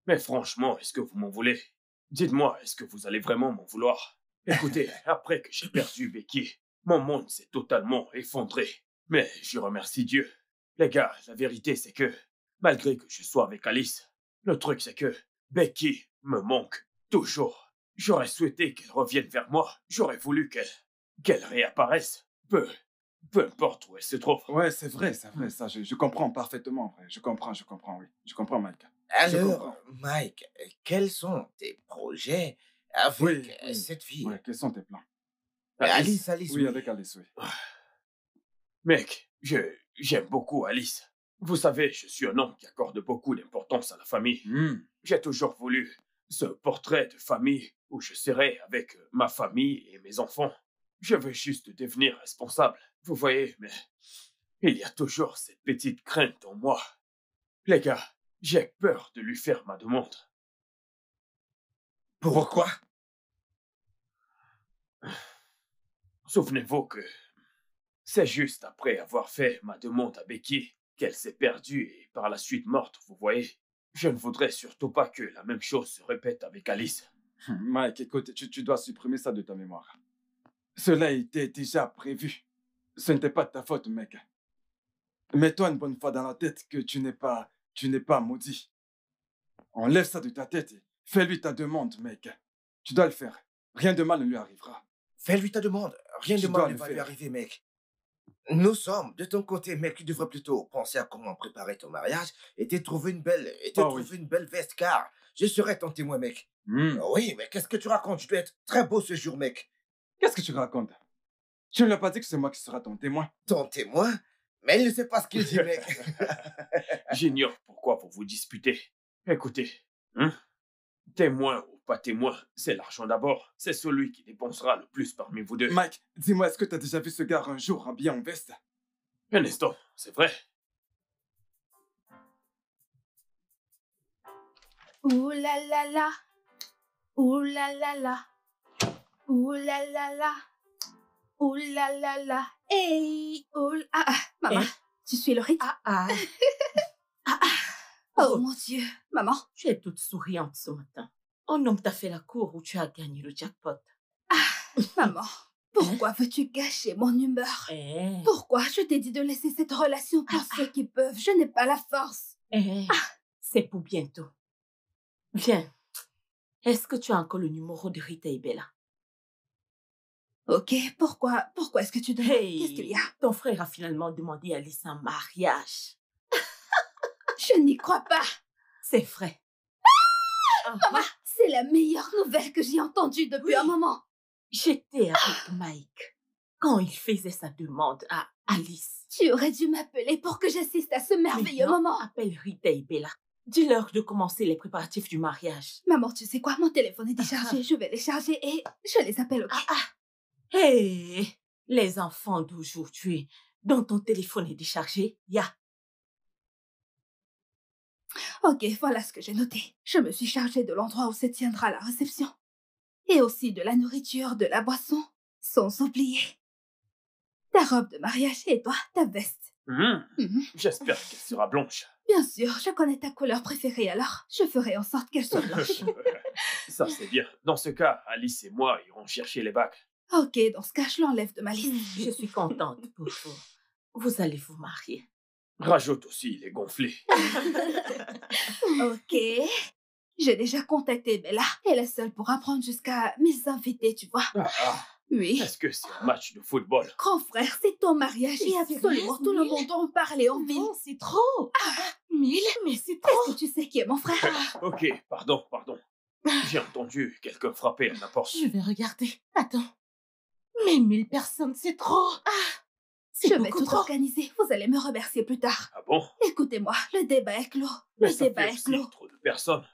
Mais franchement, est-ce que vous m'en voulez? Dites-moi, est-ce que vous allez vraiment m'en vouloir? Écoutez, après que j'ai perdu Becky, mon monde s'est totalement effondré. Mais je remercie Dieu. Les gars, la vérité c'est que, malgré que je sois avec Alice, le truc c'est que Becky me manque toujours. J'aurais souhaité qu'elle revienne vers moi. J'aurais voulu qu'elle réapparaisse. Peu importe où elle se trouve. Ouais, c'est vrai, ça. Je comprends parfaitement, vrai. Je comprends, oui. Je comprends, Mike. Alors, Mike, quels sont tes projets avec Oui. cette fille? Ouais, quels sont tes plans? Alice, Oui, avec Alice, oui. Mec, j'aime beaucoup Alice. Vous savez, je suis un homme qui accorde beaucoup d'importance à la famille. J'ai toujours voulu ce portrait de famille où je serai avec ma famille et mes enfants. Je veux juste devenir responsable. Vous voyez, mais il y a toujours cette petite crainte en moi. Les gars, j'ai peur de lui faire ma demande. Pourquoi? Souvenez-vous que c'est juste après avoir fait ma demande à Becky qu'elle s'est perdue et par la suite morte, vous voyez. Je ne voudrais surtout pas que la même chose se répète avec Alice. Mike, écoute, tu dois supprimer ça de ta mémoire. Cela était déjà prévu. Ce n'était pas de ta faute, mec. Mets-toi une bonne fois dans la tête que tu n'es pas maudit. Enlève ça de ta tête et fais-lui ta demande, mec. Tu dois le faire. Rien de mal ne lui arrivera. Fais-lui ta demande. Rien de Tu dois mal ne le va lui faire. arriver, mec. Nous sommes, de ton côté, mec, tu devrais plutôt penser à comment préparer ton mariage et trouver une belle veste, car je serai ton témoin, mec. Oui, mais qu'est-ce que tu racontes? Je dois être très beau ce jour, mec. Qu'est-ce que tu racontes? Tu ne lui as pas dit que c'est moi qui serai ton témoin? Ton témoin? Mais il ne sait pas ce qu'il dit, mec. J'ignore pourquoi vous vous disputez. Écoutez, témoin ou pas témoin, c'est l'argent d'abord. C'est celui qui dépensera le plus parmi vous deux. Mike, dis-moi, est-ce que tu as déjà vu ce gars un jour habillé en veste? Un instant, c'est vrai. Ouh là là là. Ouh là là là. Ouh là là là. Ouh là là là. Hey, maman, tu suis le rythme? Oh mon Dieu, maman. Tu es toute souriante ce matin. Un homme t'a fait la cour où tu as gagné le jackpot. Maman, pourquoi veux-tu gâcher mon humeur? Pourquoi je t'ai dit de laisser cette relation pour ceux qui peuvent? Je n'ai pas la force. C'est pour bientôt. Viens. Est-ce que tu as encore le numéro de Rita et Bella? Ok, pourquoi est-ce que tu demandes? Qu'est-ce qu'il y a? Ton frère a finalement demandé à Alice un mariage. Je n'y crois pas. C'est vrai. Maman, c'est la meilleure nouvelle que j'ai entendue depuis un moment. J'étais avec Mike quand il faisait sa demande à Alice. Tu aurais dû m'appeler pour que j'assiste à ce merveilleux moment. Appelle Rita et Bella. Dis-leur de commencer les préparatifs du mariage. Maman, tu sais quoi? Mon téléphone est déchargé. Je vais les charger et je les appelle, ok? Hey, les enfants d'aujourd'hui, dont ton téléphone est déchargé, Ok, voilà ce que j'ai noté. Je me suis chargée de l'endroit où se tiendra la réception. Et aussi de la nourriture, de la boisson, sans oublier ta robe de mariage et toi, ta veste. J'espère qu'elle sera blanche. Bien sûr, je connais ta couleur préférée, alors je ferai en sorte qu'elle soit blanche. Ça, c'est bien. Dans ce cas, Alice et moi irons chercher les bagues. Ok, dans ce cas, je l'enlève de ma liste. Je suis contente pour vous. Vous allez vous marier. Rajoute aussi les gonflés. Ok. J'ai déjà contacté Bella. Elle est seule pour apprendre jusqu'à 1000 invités, tu vois. Oui. Est-ce que c'est un match de football? Grand frère, c'est ton mariage et absolument tout le monde en parlait en ville. C'est trop. 1000? Mais c'est trop. Est-ce que tu sais qui est mon frère? Ok, pardon. J'ai entendu quelqu'un frapper à la porte. Je vais regarder. Attends. Mais 1000 personnes, c'est trop. Je vais tout organiser. Vous allez me remercier plus tard. Ah bon? Écoutez-moi, le débat est clos. Mais ça fait aussi trop de personnes.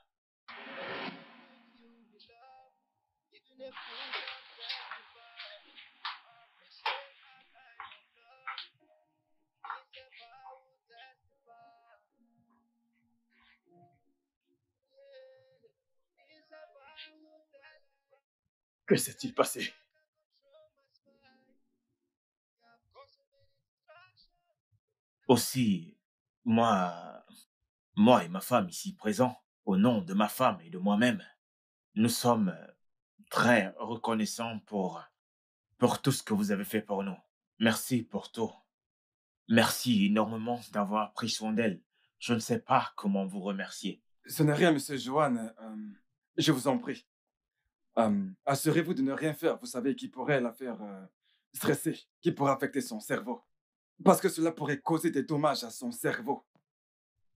Que s'est-il passé? Aussi, moi et ma femme ici présents, au nom de ma femme et de moi-même, nous sommes très reconnaissants pour tout ce que vous avez fait pour nous. Merci pour tout. Merci énormément d'avoir pris soin d'elle. Je ne sais pas comment vous remercier. Ce n'est rien, Monsieur Johan. Je vous en prie. Assurez-vous de ne rien faire. Vous savez qui pourrait la faire stresser, qui pourrait affecter son cerveau. Parce que cela pourrait causer des dommages à son cerveau.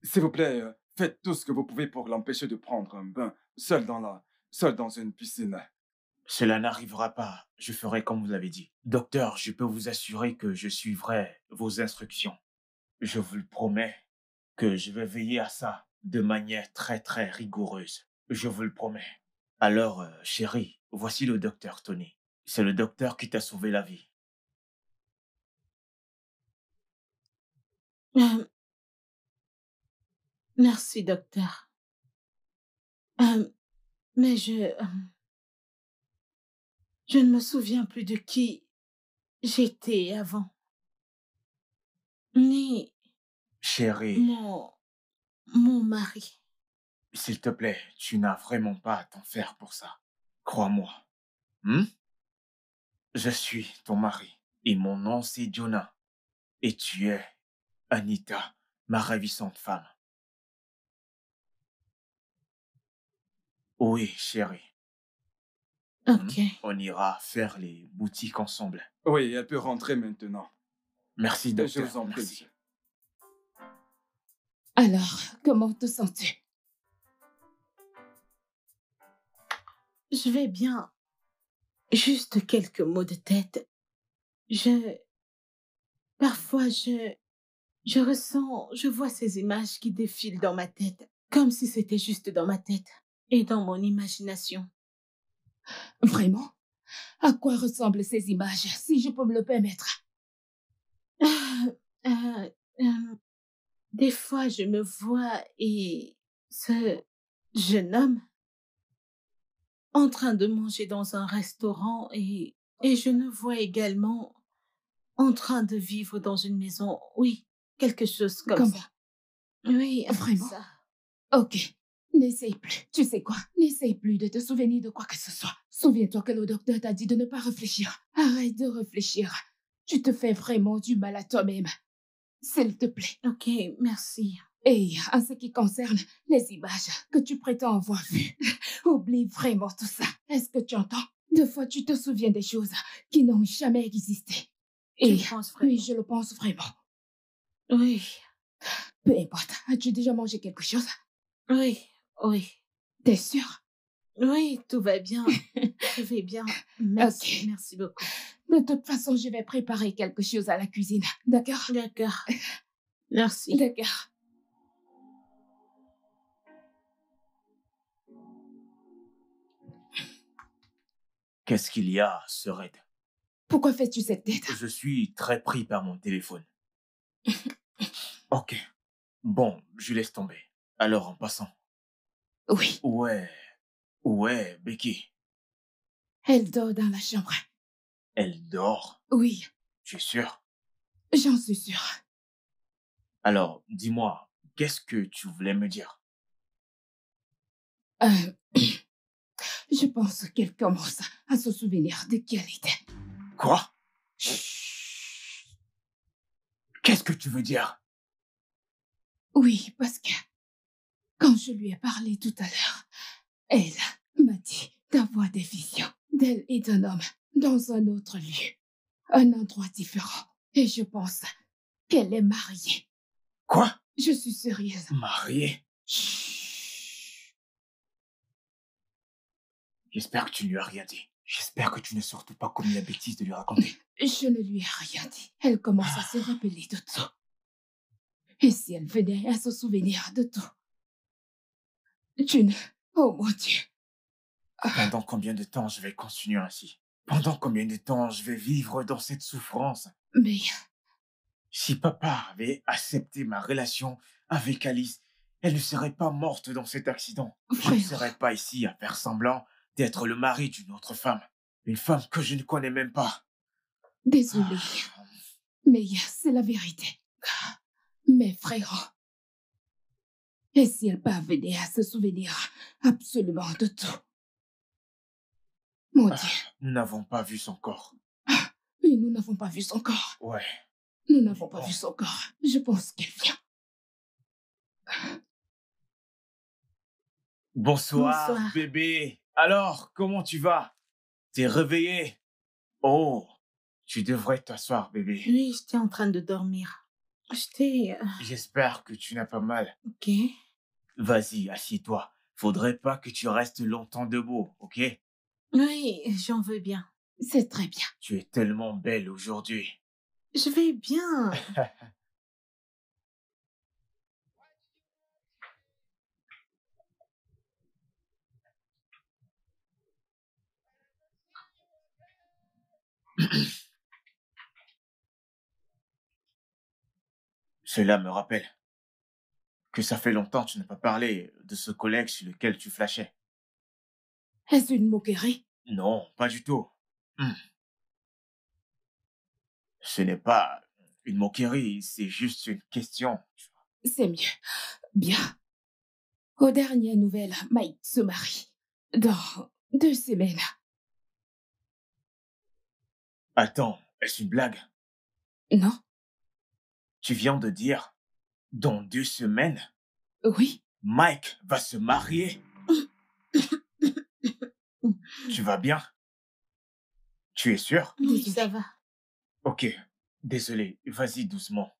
S'il vous plaît, faites tout ce que vous pouvez pour l'empêcher de prendre un bain seul dans une piscine. Cela n'arrivera pas. Je ferai comme vous l'avez dit. Docteur, je peux vous assurer que je suivrai vos instructions. Je vous le promets que je vais veiller à ça de manière très très rigoureuse. Je vous le promets. Alors, chérie, voici le docteur Tony. C'est le docteur qui t'a sauvé la vie. Merci, docteur. Mais je ne me souviens plus de qui j'étais avant. Ni Chérie, mon mari. s'il te plaît, tu n'as vraiment pas à t'en faire pour ça. Crois-moi. Je suis ton mari et mon nom c'est Jonah. Et tu es Anita, ma ravissante femme. Oui, chérie. Ok. On ira faire les boutiques ensemble. Oui, elle peut rentrer maintenant. Merci, docteur. Je vous en prie. Merci. Alors, comment te sens-tu? Je vais bien. Juste quelques maux de tête. Parfois, je vois ces images qui défilent dans ma tête, comme si c'était juste dans ma tête et dans mon imagination. Vraiment? À quoi ressemblent ces images, si je peux me le permettre? Des fois, je me vois et ce jeune homme en train de manger dans un restaurant et je me vois également en train de vivre dans une maison. Oui, quelque chose comme ça. Oui, Vraiment? ça. Ok. N'essaye plus. Tu sais quoi? N'essaye plus de te souvenir de quoi que ce soit. Souviens-toi que le docteur t'a dit de ne pas réfléchir. Arrête de réfléchir. Tu te fais vraiment du mal à toi-même. S'il te plaît. Ok, merci. Et en ce qui concerne les images que tu prétends avoir vues, oublie vraiment tout ça. Est-ce que tu entends? Deux fois, tu te souviens des choses qui n'ont jamais existé. Et oui, je le pense vraiment. Oui. Peu importe. As-tu déjà mangé quelque chose? Oui, oui. T'es sûre? Oui, tout va bien. Je vais bien. Merci, Ok. merci beaucoup. De toute façon, je vais préparer quelque chose à la cuisine. D'accord? D'accord. Merci. D'accord. Qu'est-ce qu'il y a, Sered? Pourquoi fais-tu cette tête? Je suis très pris par mon téléphone. Ok. Bon, je laisse tomber. Alors, en passant. Oui. Ouais, Becky. Elle dort dans la chambre. Elle dort? Oui. Tu es sûr? J'en suis sûre. Alors, dis-moi, qu'est-ce que tu voulais me dire? Je pense qu'elle commence à se souvenir de qui elle était. Quoi? Qu'est-ce que tu veux dire? Oui, parce que quand je lui ai parlé tout à l'heure, elle m'a dit d'avoir des visions d'elle et d'un homme dans un autre lieu, un endroit différent. Et je pense qu'elle est mariée. Quoi? Je suis sérieuse. Mariée? Chut. J'espère que tu ne lui as rien dit. J'espère que tu ne surtout pas commis la bêtise de lui raconter. Je ne lui ai rien dit. Elle commence à se rappeler de tout. Et si elle venait à se souvenir de tout? Oh mon Dieu. Pendant combien de temps je vais continuer ainsi? Pendant combien de temps je vais vivre dans cette souffrance? Mais si papa avait accepté ma relation avec Alice, elle ne serait pas morte dans cet accident. Je ne serais pas ici à faire semblant d'être le mari d'une autre femme. Une femme que je ne connais même pas. Désolée. Mais c'est la vérité. Mes frères. Et si elle parvenait à se souvenir absolument de tout? Mon Dieu. Nous n'avons pas vu son corps. Oui, nous n'avons pas vu son corps. Ouais. Nous n'avons pas vu son corps. Je pense qu'elle vient. Bonsoir, bébé. Alors, comment tu vas? T'es réveillé? Oh, tu devrais t'asseoir, bébé. Oui, j'étais en train de dormir. J'espère que tu n'as pas mal. Ok. Vas-y, assieds-toi. Faudrait pas que tu restes longtemps debout, ok? Oui, j'en veux bien. C'est très bien. Tu es tellement belle aujourd'hui. Je vais bien. Cela me rappelle que ça fait longtemps que tu n'as pas parlé de ce collègue sur lequel tu flashais. Est-ce une moquerie? Non, pas du tout. Ce n'est pas une moquerie, c'est juste une question. C'est mieux. Bien. Aux dernières nouvelles, Mike se marie. Dans 2 semaines. Attends, est-ce une blague? Non. Tu viens de dire, dans 2 semaines? Oui. Mike va se marier? Tu vas bien? Tu es sûr? Oui, ça va. Ok, désolé, vas-y doucement.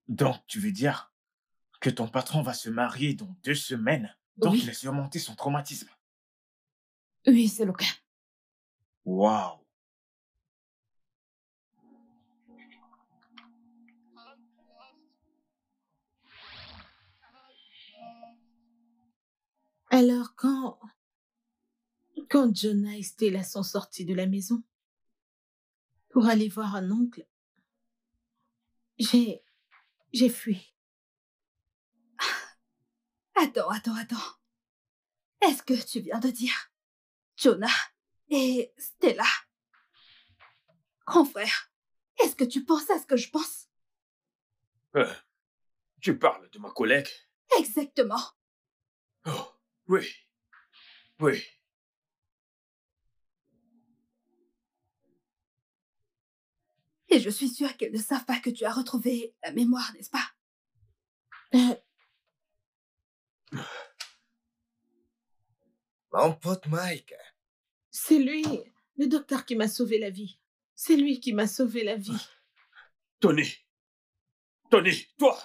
Donc, tu veux dire que ton patron va se marier dans 2 semaines? Donc, oui. il a surmonté son traumatisme. Oui, c'est le cas. Waouh. Alors, quand Jonah et Stella sont sortis de la maison pour aller voir un oncle, j'ai fui. Attends. Est-ce que tu viens de dire Jonah et Stella? Grand frère, est-ce que tu penses à ce que je pense? Tu parles de ma collègue? Exactement. Oh, oui. Oui. Et je suis sûre qu'elles ne savent pas que tu as retrouvé la mémoire, n'est-ce pas? Mon pote Mike. C'est lui, le docteur qui m'a sauvé la vie. C'est lui qui m'a sauvé la vie. Tony, toi!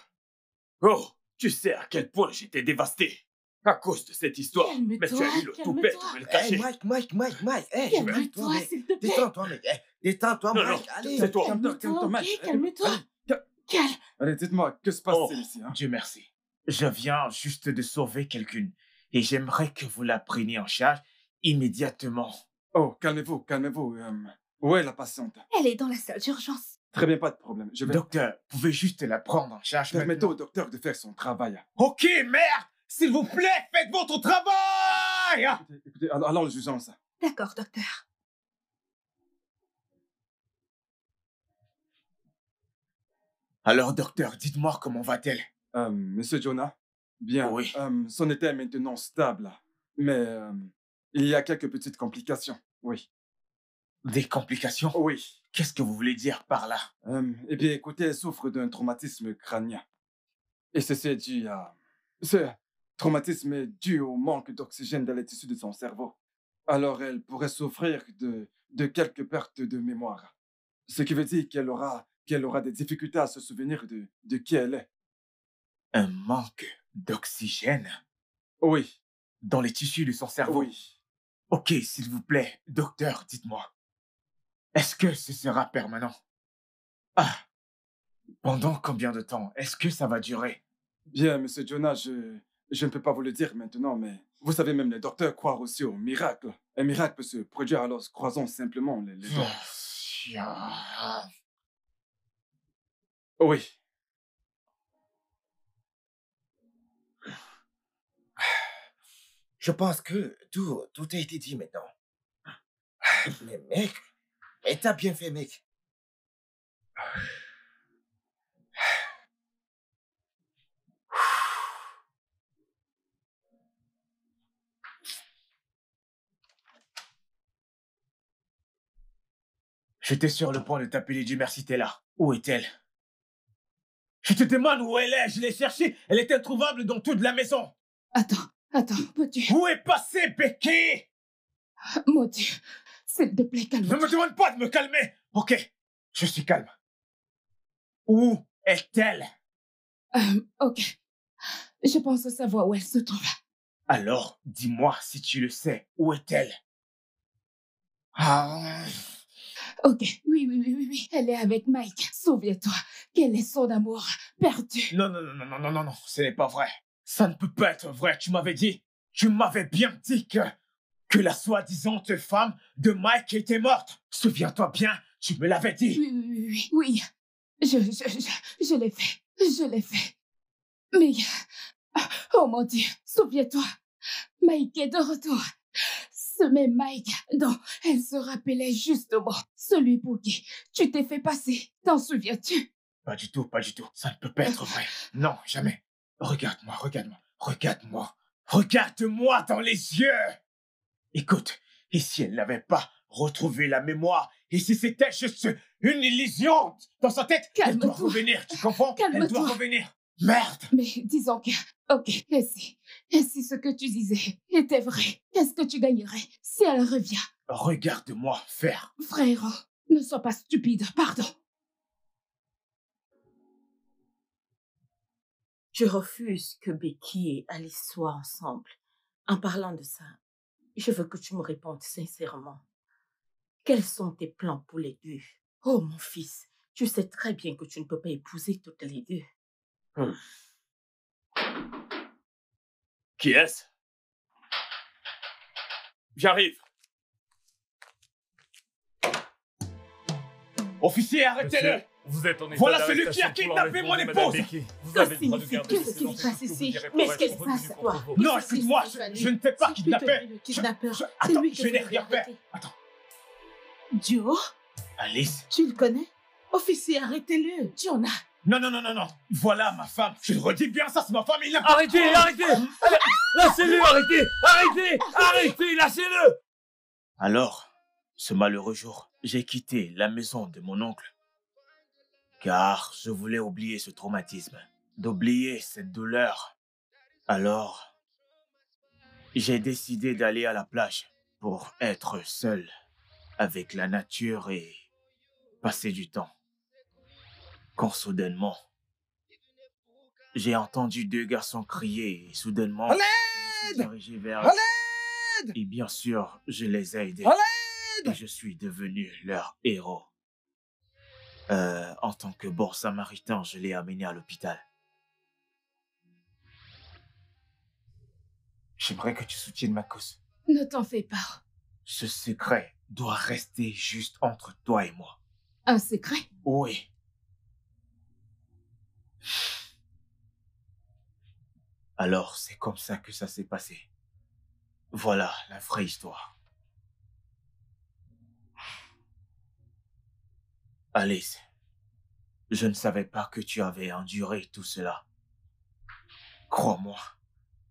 Oh, tu sais à quel point j'étais dévasté à cause de cette histoire. Calme-toi, Mais tu as eu le toupet de me le cacher. Hey, Mike. Hey, Calme-toi, s'il te plaît. Détends-toi, mec. Hey, détends-toi, Non, Mike. non, Allez. c'est toi. Calme-toi, Mike. Ok, calme-toi. Calme. Allez, dites-moi, que se passe-t-il ici, hein? Dieu merci. Je viens juste de sauver quelqu'un et j'aimerais que vous la preniez en charge immédiatement. Oh, calmez-vous. Où est la patiente? Elle est dans la salle d'urgence. Très bien, pas de problème. Je vais... Docteur, pouvez juste la prendre en charge Permettez maintenant. au docteur de faire son travail. Ok, merde! S'il vous plaît, faites votre travail! Écoutez, allons le jugeons ça. D'accord, docteur. Alors, docteur, dites-moi comment va-t-elle? Monsieur Jonah? Bien. Oui. Son état est maintenant stable. Mais il y a quelques petites complications. Oui. Des complications? Oui. Qu'est-ce que vous voulez dire par là? Eh bien, écoutez, elle souffre d'un traumatisme crânien. Et ceci est dû à... Ce traumatisme est dû au manque d'oxygène dans les tissus de son cerveau. Alors, elle pourrait souffrir de quelques pertes de mémoire. Ce qui veut dire qu'elle aura des difficultés à se souvenir de qui elle est. Un manque d'oxygène Oui. dans les tissus de son cerveau? Oui. Ok, s'il vous plaît, docteur, dites-moi. Est-ce que ce sera permanent? Ah, pendant combien de temps? Est-ce que ça va durer? Bien, monsieur Jonah, je ne peux pas vous le dire maintenant, mais vous savez, même les docteurs croient aussi au miracle. Un miracle peut se produire, alors croisons simplement les doigts. Oui. Je pense que tout a été dit maintenant. Mais mec, et t'as bien fait, mec. J'étais sur le point de t'appeler Dieu merci, t'es là. Où est-elle? Je te demande où elle est, je l'ai cherchée. Elle est introuvable dans toute la maison. Attends, peux-tu... Où est passée Becky? Mon Dieu, s'il te plaît, Ne calme-toi. me demande pas de me calmer. Ok, je suis calme. Où est-elle? Ok. Je pense savoir où elle se trouve. Alors, dis-moi si tu le sais. Où est-elle? Ah... Ok, oui. Elle est avec Mike. Souviens-toi qu'elle est son amour perdu. Non, ce n'est pas vrai. Ça ne peut pas être vrai, tu m'avais bien dit que la soi-disante femme de Mike était morte. Souviens-toi bien, tu me l'avais dit. Oui. Je l'ai fait. Mais, oh mon Dieu, souviens-toi, Mike est de retour. Ce même Mike dont elle se rappelait justement, celui pour qui tu t'es fait passer, t'en souviens-tu? Pas du tout, ça ne peut pas être vrai. Non, jamais. Regarde-moi. Regarde-moi dans les yeux. Écoute, et si elle n'avait pas retrouvé la mémoire, et si c'était juste une illusion dans sa tête, elle doit revenir, tu comprends? Elle doit revenir. Merde! Mais disons que, ok, et si ce que tu disais était vrai, qu'est-ce que tu gagnerais si elle revient? Regarde-moi faire. Frérot, ne sois pas stupide, pardon. Je refuse que Becky et Alice soient ensemble. En parlant de ça, Je veux que tu me répondes sincèrement. Quels sont tes plans pour les deux? Oh, mon fils, tu sais très bien que tu ne peux pas épouser toutes les deux. Qui est-ce? J'arrive. Officier, arrêtez-le! Vous êtes en état Voilà celui qui a kidnappé mon épouse! Que signifie? Qu'est-ce qui se passe ici? Mais qu'est-ce qui se passe, toi? Non, écoute-moi, je ne t'ai pas kidnappé! Attends, lui que je n'ai vous rien avez fait! arrêté. Attends. Dio, Alice? tu le connais? Officier, arrêtez-le. Diona. Non. Voilà ma femme. Je le redis bien, ça c'est ma femme. Il a... Arrêtez! Lâchez-le, arrêtez, lâchez-le! Alors, ce malheureux jour, j'ai quitté la maison de mon oncle. Car je voulais oublier ce traumatisme, d'oublier cette douleur. Alors, j'ai décidé d'aller à la plage pour être seul avec la nature et passer du temps. Quand soudainement, j'ai entendu deux garçons crier et soudainement, je me suis dirigé vers eux. Et bien sûr, je les ai aidés. Et je suis devenu leur héros. En tant que bon samaritain, je l'ai amené à l'hôpital. J'aimerais que tu soutiennes ma cause. Ne t'en fais pas. Ce secret doit rester juste entre toi et moi. Un secret? Oui. Alors, c'est comme ça que ça s'est passé. Voilà la vraie histoire. Alice, je ne savais pas que tu avais enduré tout cela. Crois-moi,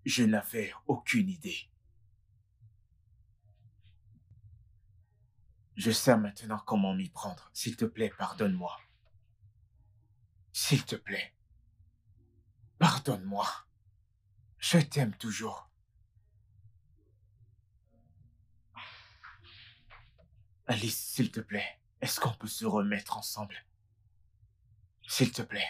je n'avais aucune idée. Je sais maintenant comment m'y prendre. S'il te plaît, pardonne-moi. S'il te plaît, pardonne-moi. Je t'aime toujours. Alice, s'il te plaît, est-ce qu'on peut se remettre ensemble? S'il te plaît.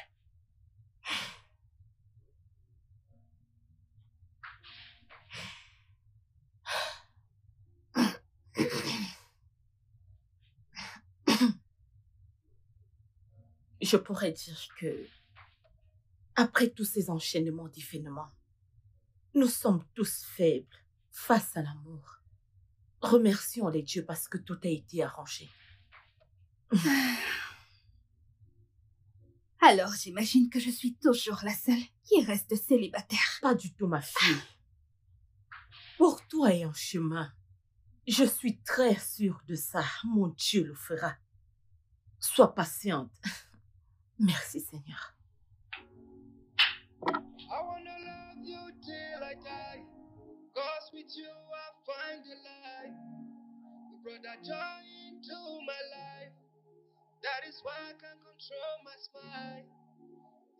Je pourrais dire que, après tous ces enchaînements d'événements, nous sommes tous faibles face à l'amour. Remercions les dieux parce que tout a été arrangé. Alors j'imagine que je suis toujours la seule qui reste célibataire. Pas du tout, ma fille. Pour toi et en chemin, je suis très sûre de ça. Mon Dieu le fera. Sois patiente. Merci, Seigneur. I wanna love you till I die. 'Cause with you I find the light. You brought that joy into my life. That is why I can't control my smile.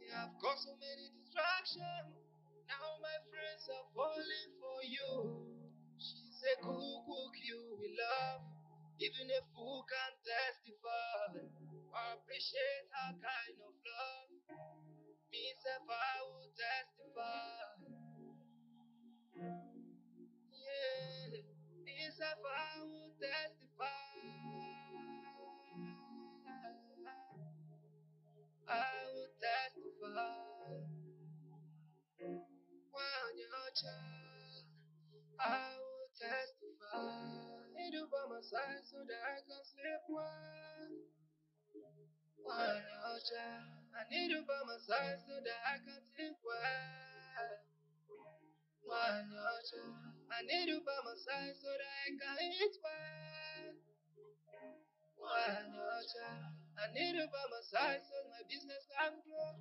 Yeah, I've got so many distractions. Now my friends are falling for you. She's a cook you will love. Even a fool can testify. I appreciate her kind of love. Me self I will testify. Yeah, me self I will testify. I will testify. When you're a child, I will testify. Need you by my side so that I can sleep well. When you're a child, I need you by my side so that I can sleep well. When you're a child, I need you by my side so that I can eat well. When you're a child, I need you by my side so my business can grow.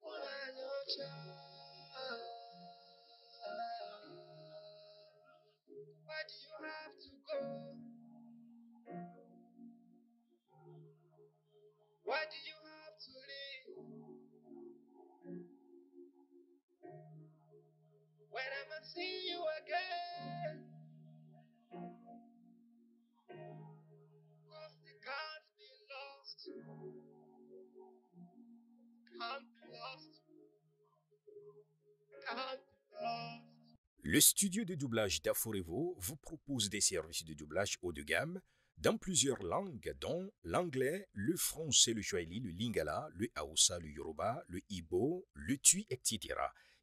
When you're a child, why do you have to go? Why do you have to leave? When am I see you again? 'Cause they can't be lost. Can't be lost. Can't be lost. Le studio de doublage d'Aforevo vous propose des services de doublage haut de gamme dans plusieurs langues, dont l'anglais, le français, le swahili, le lingala, le hausa, le yoruba, le igbo, le tui, etc.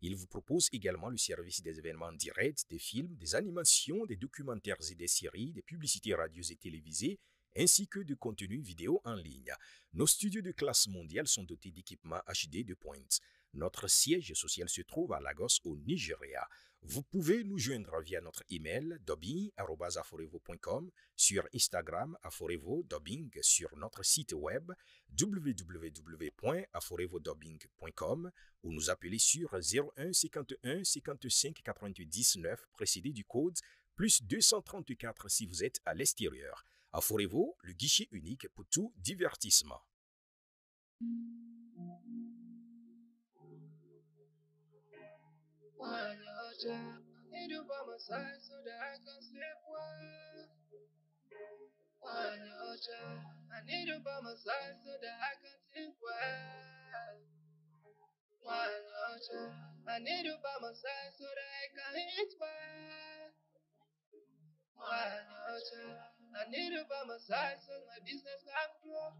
Il vous propose également le service des événements directs, des films, des animations, des documentaires et des séries, des publicités radios et télévisées, ainsi que de contenus vidéo en ligne. Nos studios de classe mondiale sont dotés d'équipements HD de pointe. Notre siège social se trouve à Lagos, au Nigeria. Vous pouvez nous joindre via notre email dubbing@aforevo.com, sur Instagram aforevo-dubbing, sur notre site web www.aforevodubbing.com ou nous appeler sur 01 51 55 99 précédé du code plus 234 si vous êtes à l'extérieur. Aforevo, le guichet unique pour tout divertissement. I need you by my side so that I can sleep well. I need you by my side so that I can think well. I need you by my side so that I can eat well. I need you by my side so my business can grow.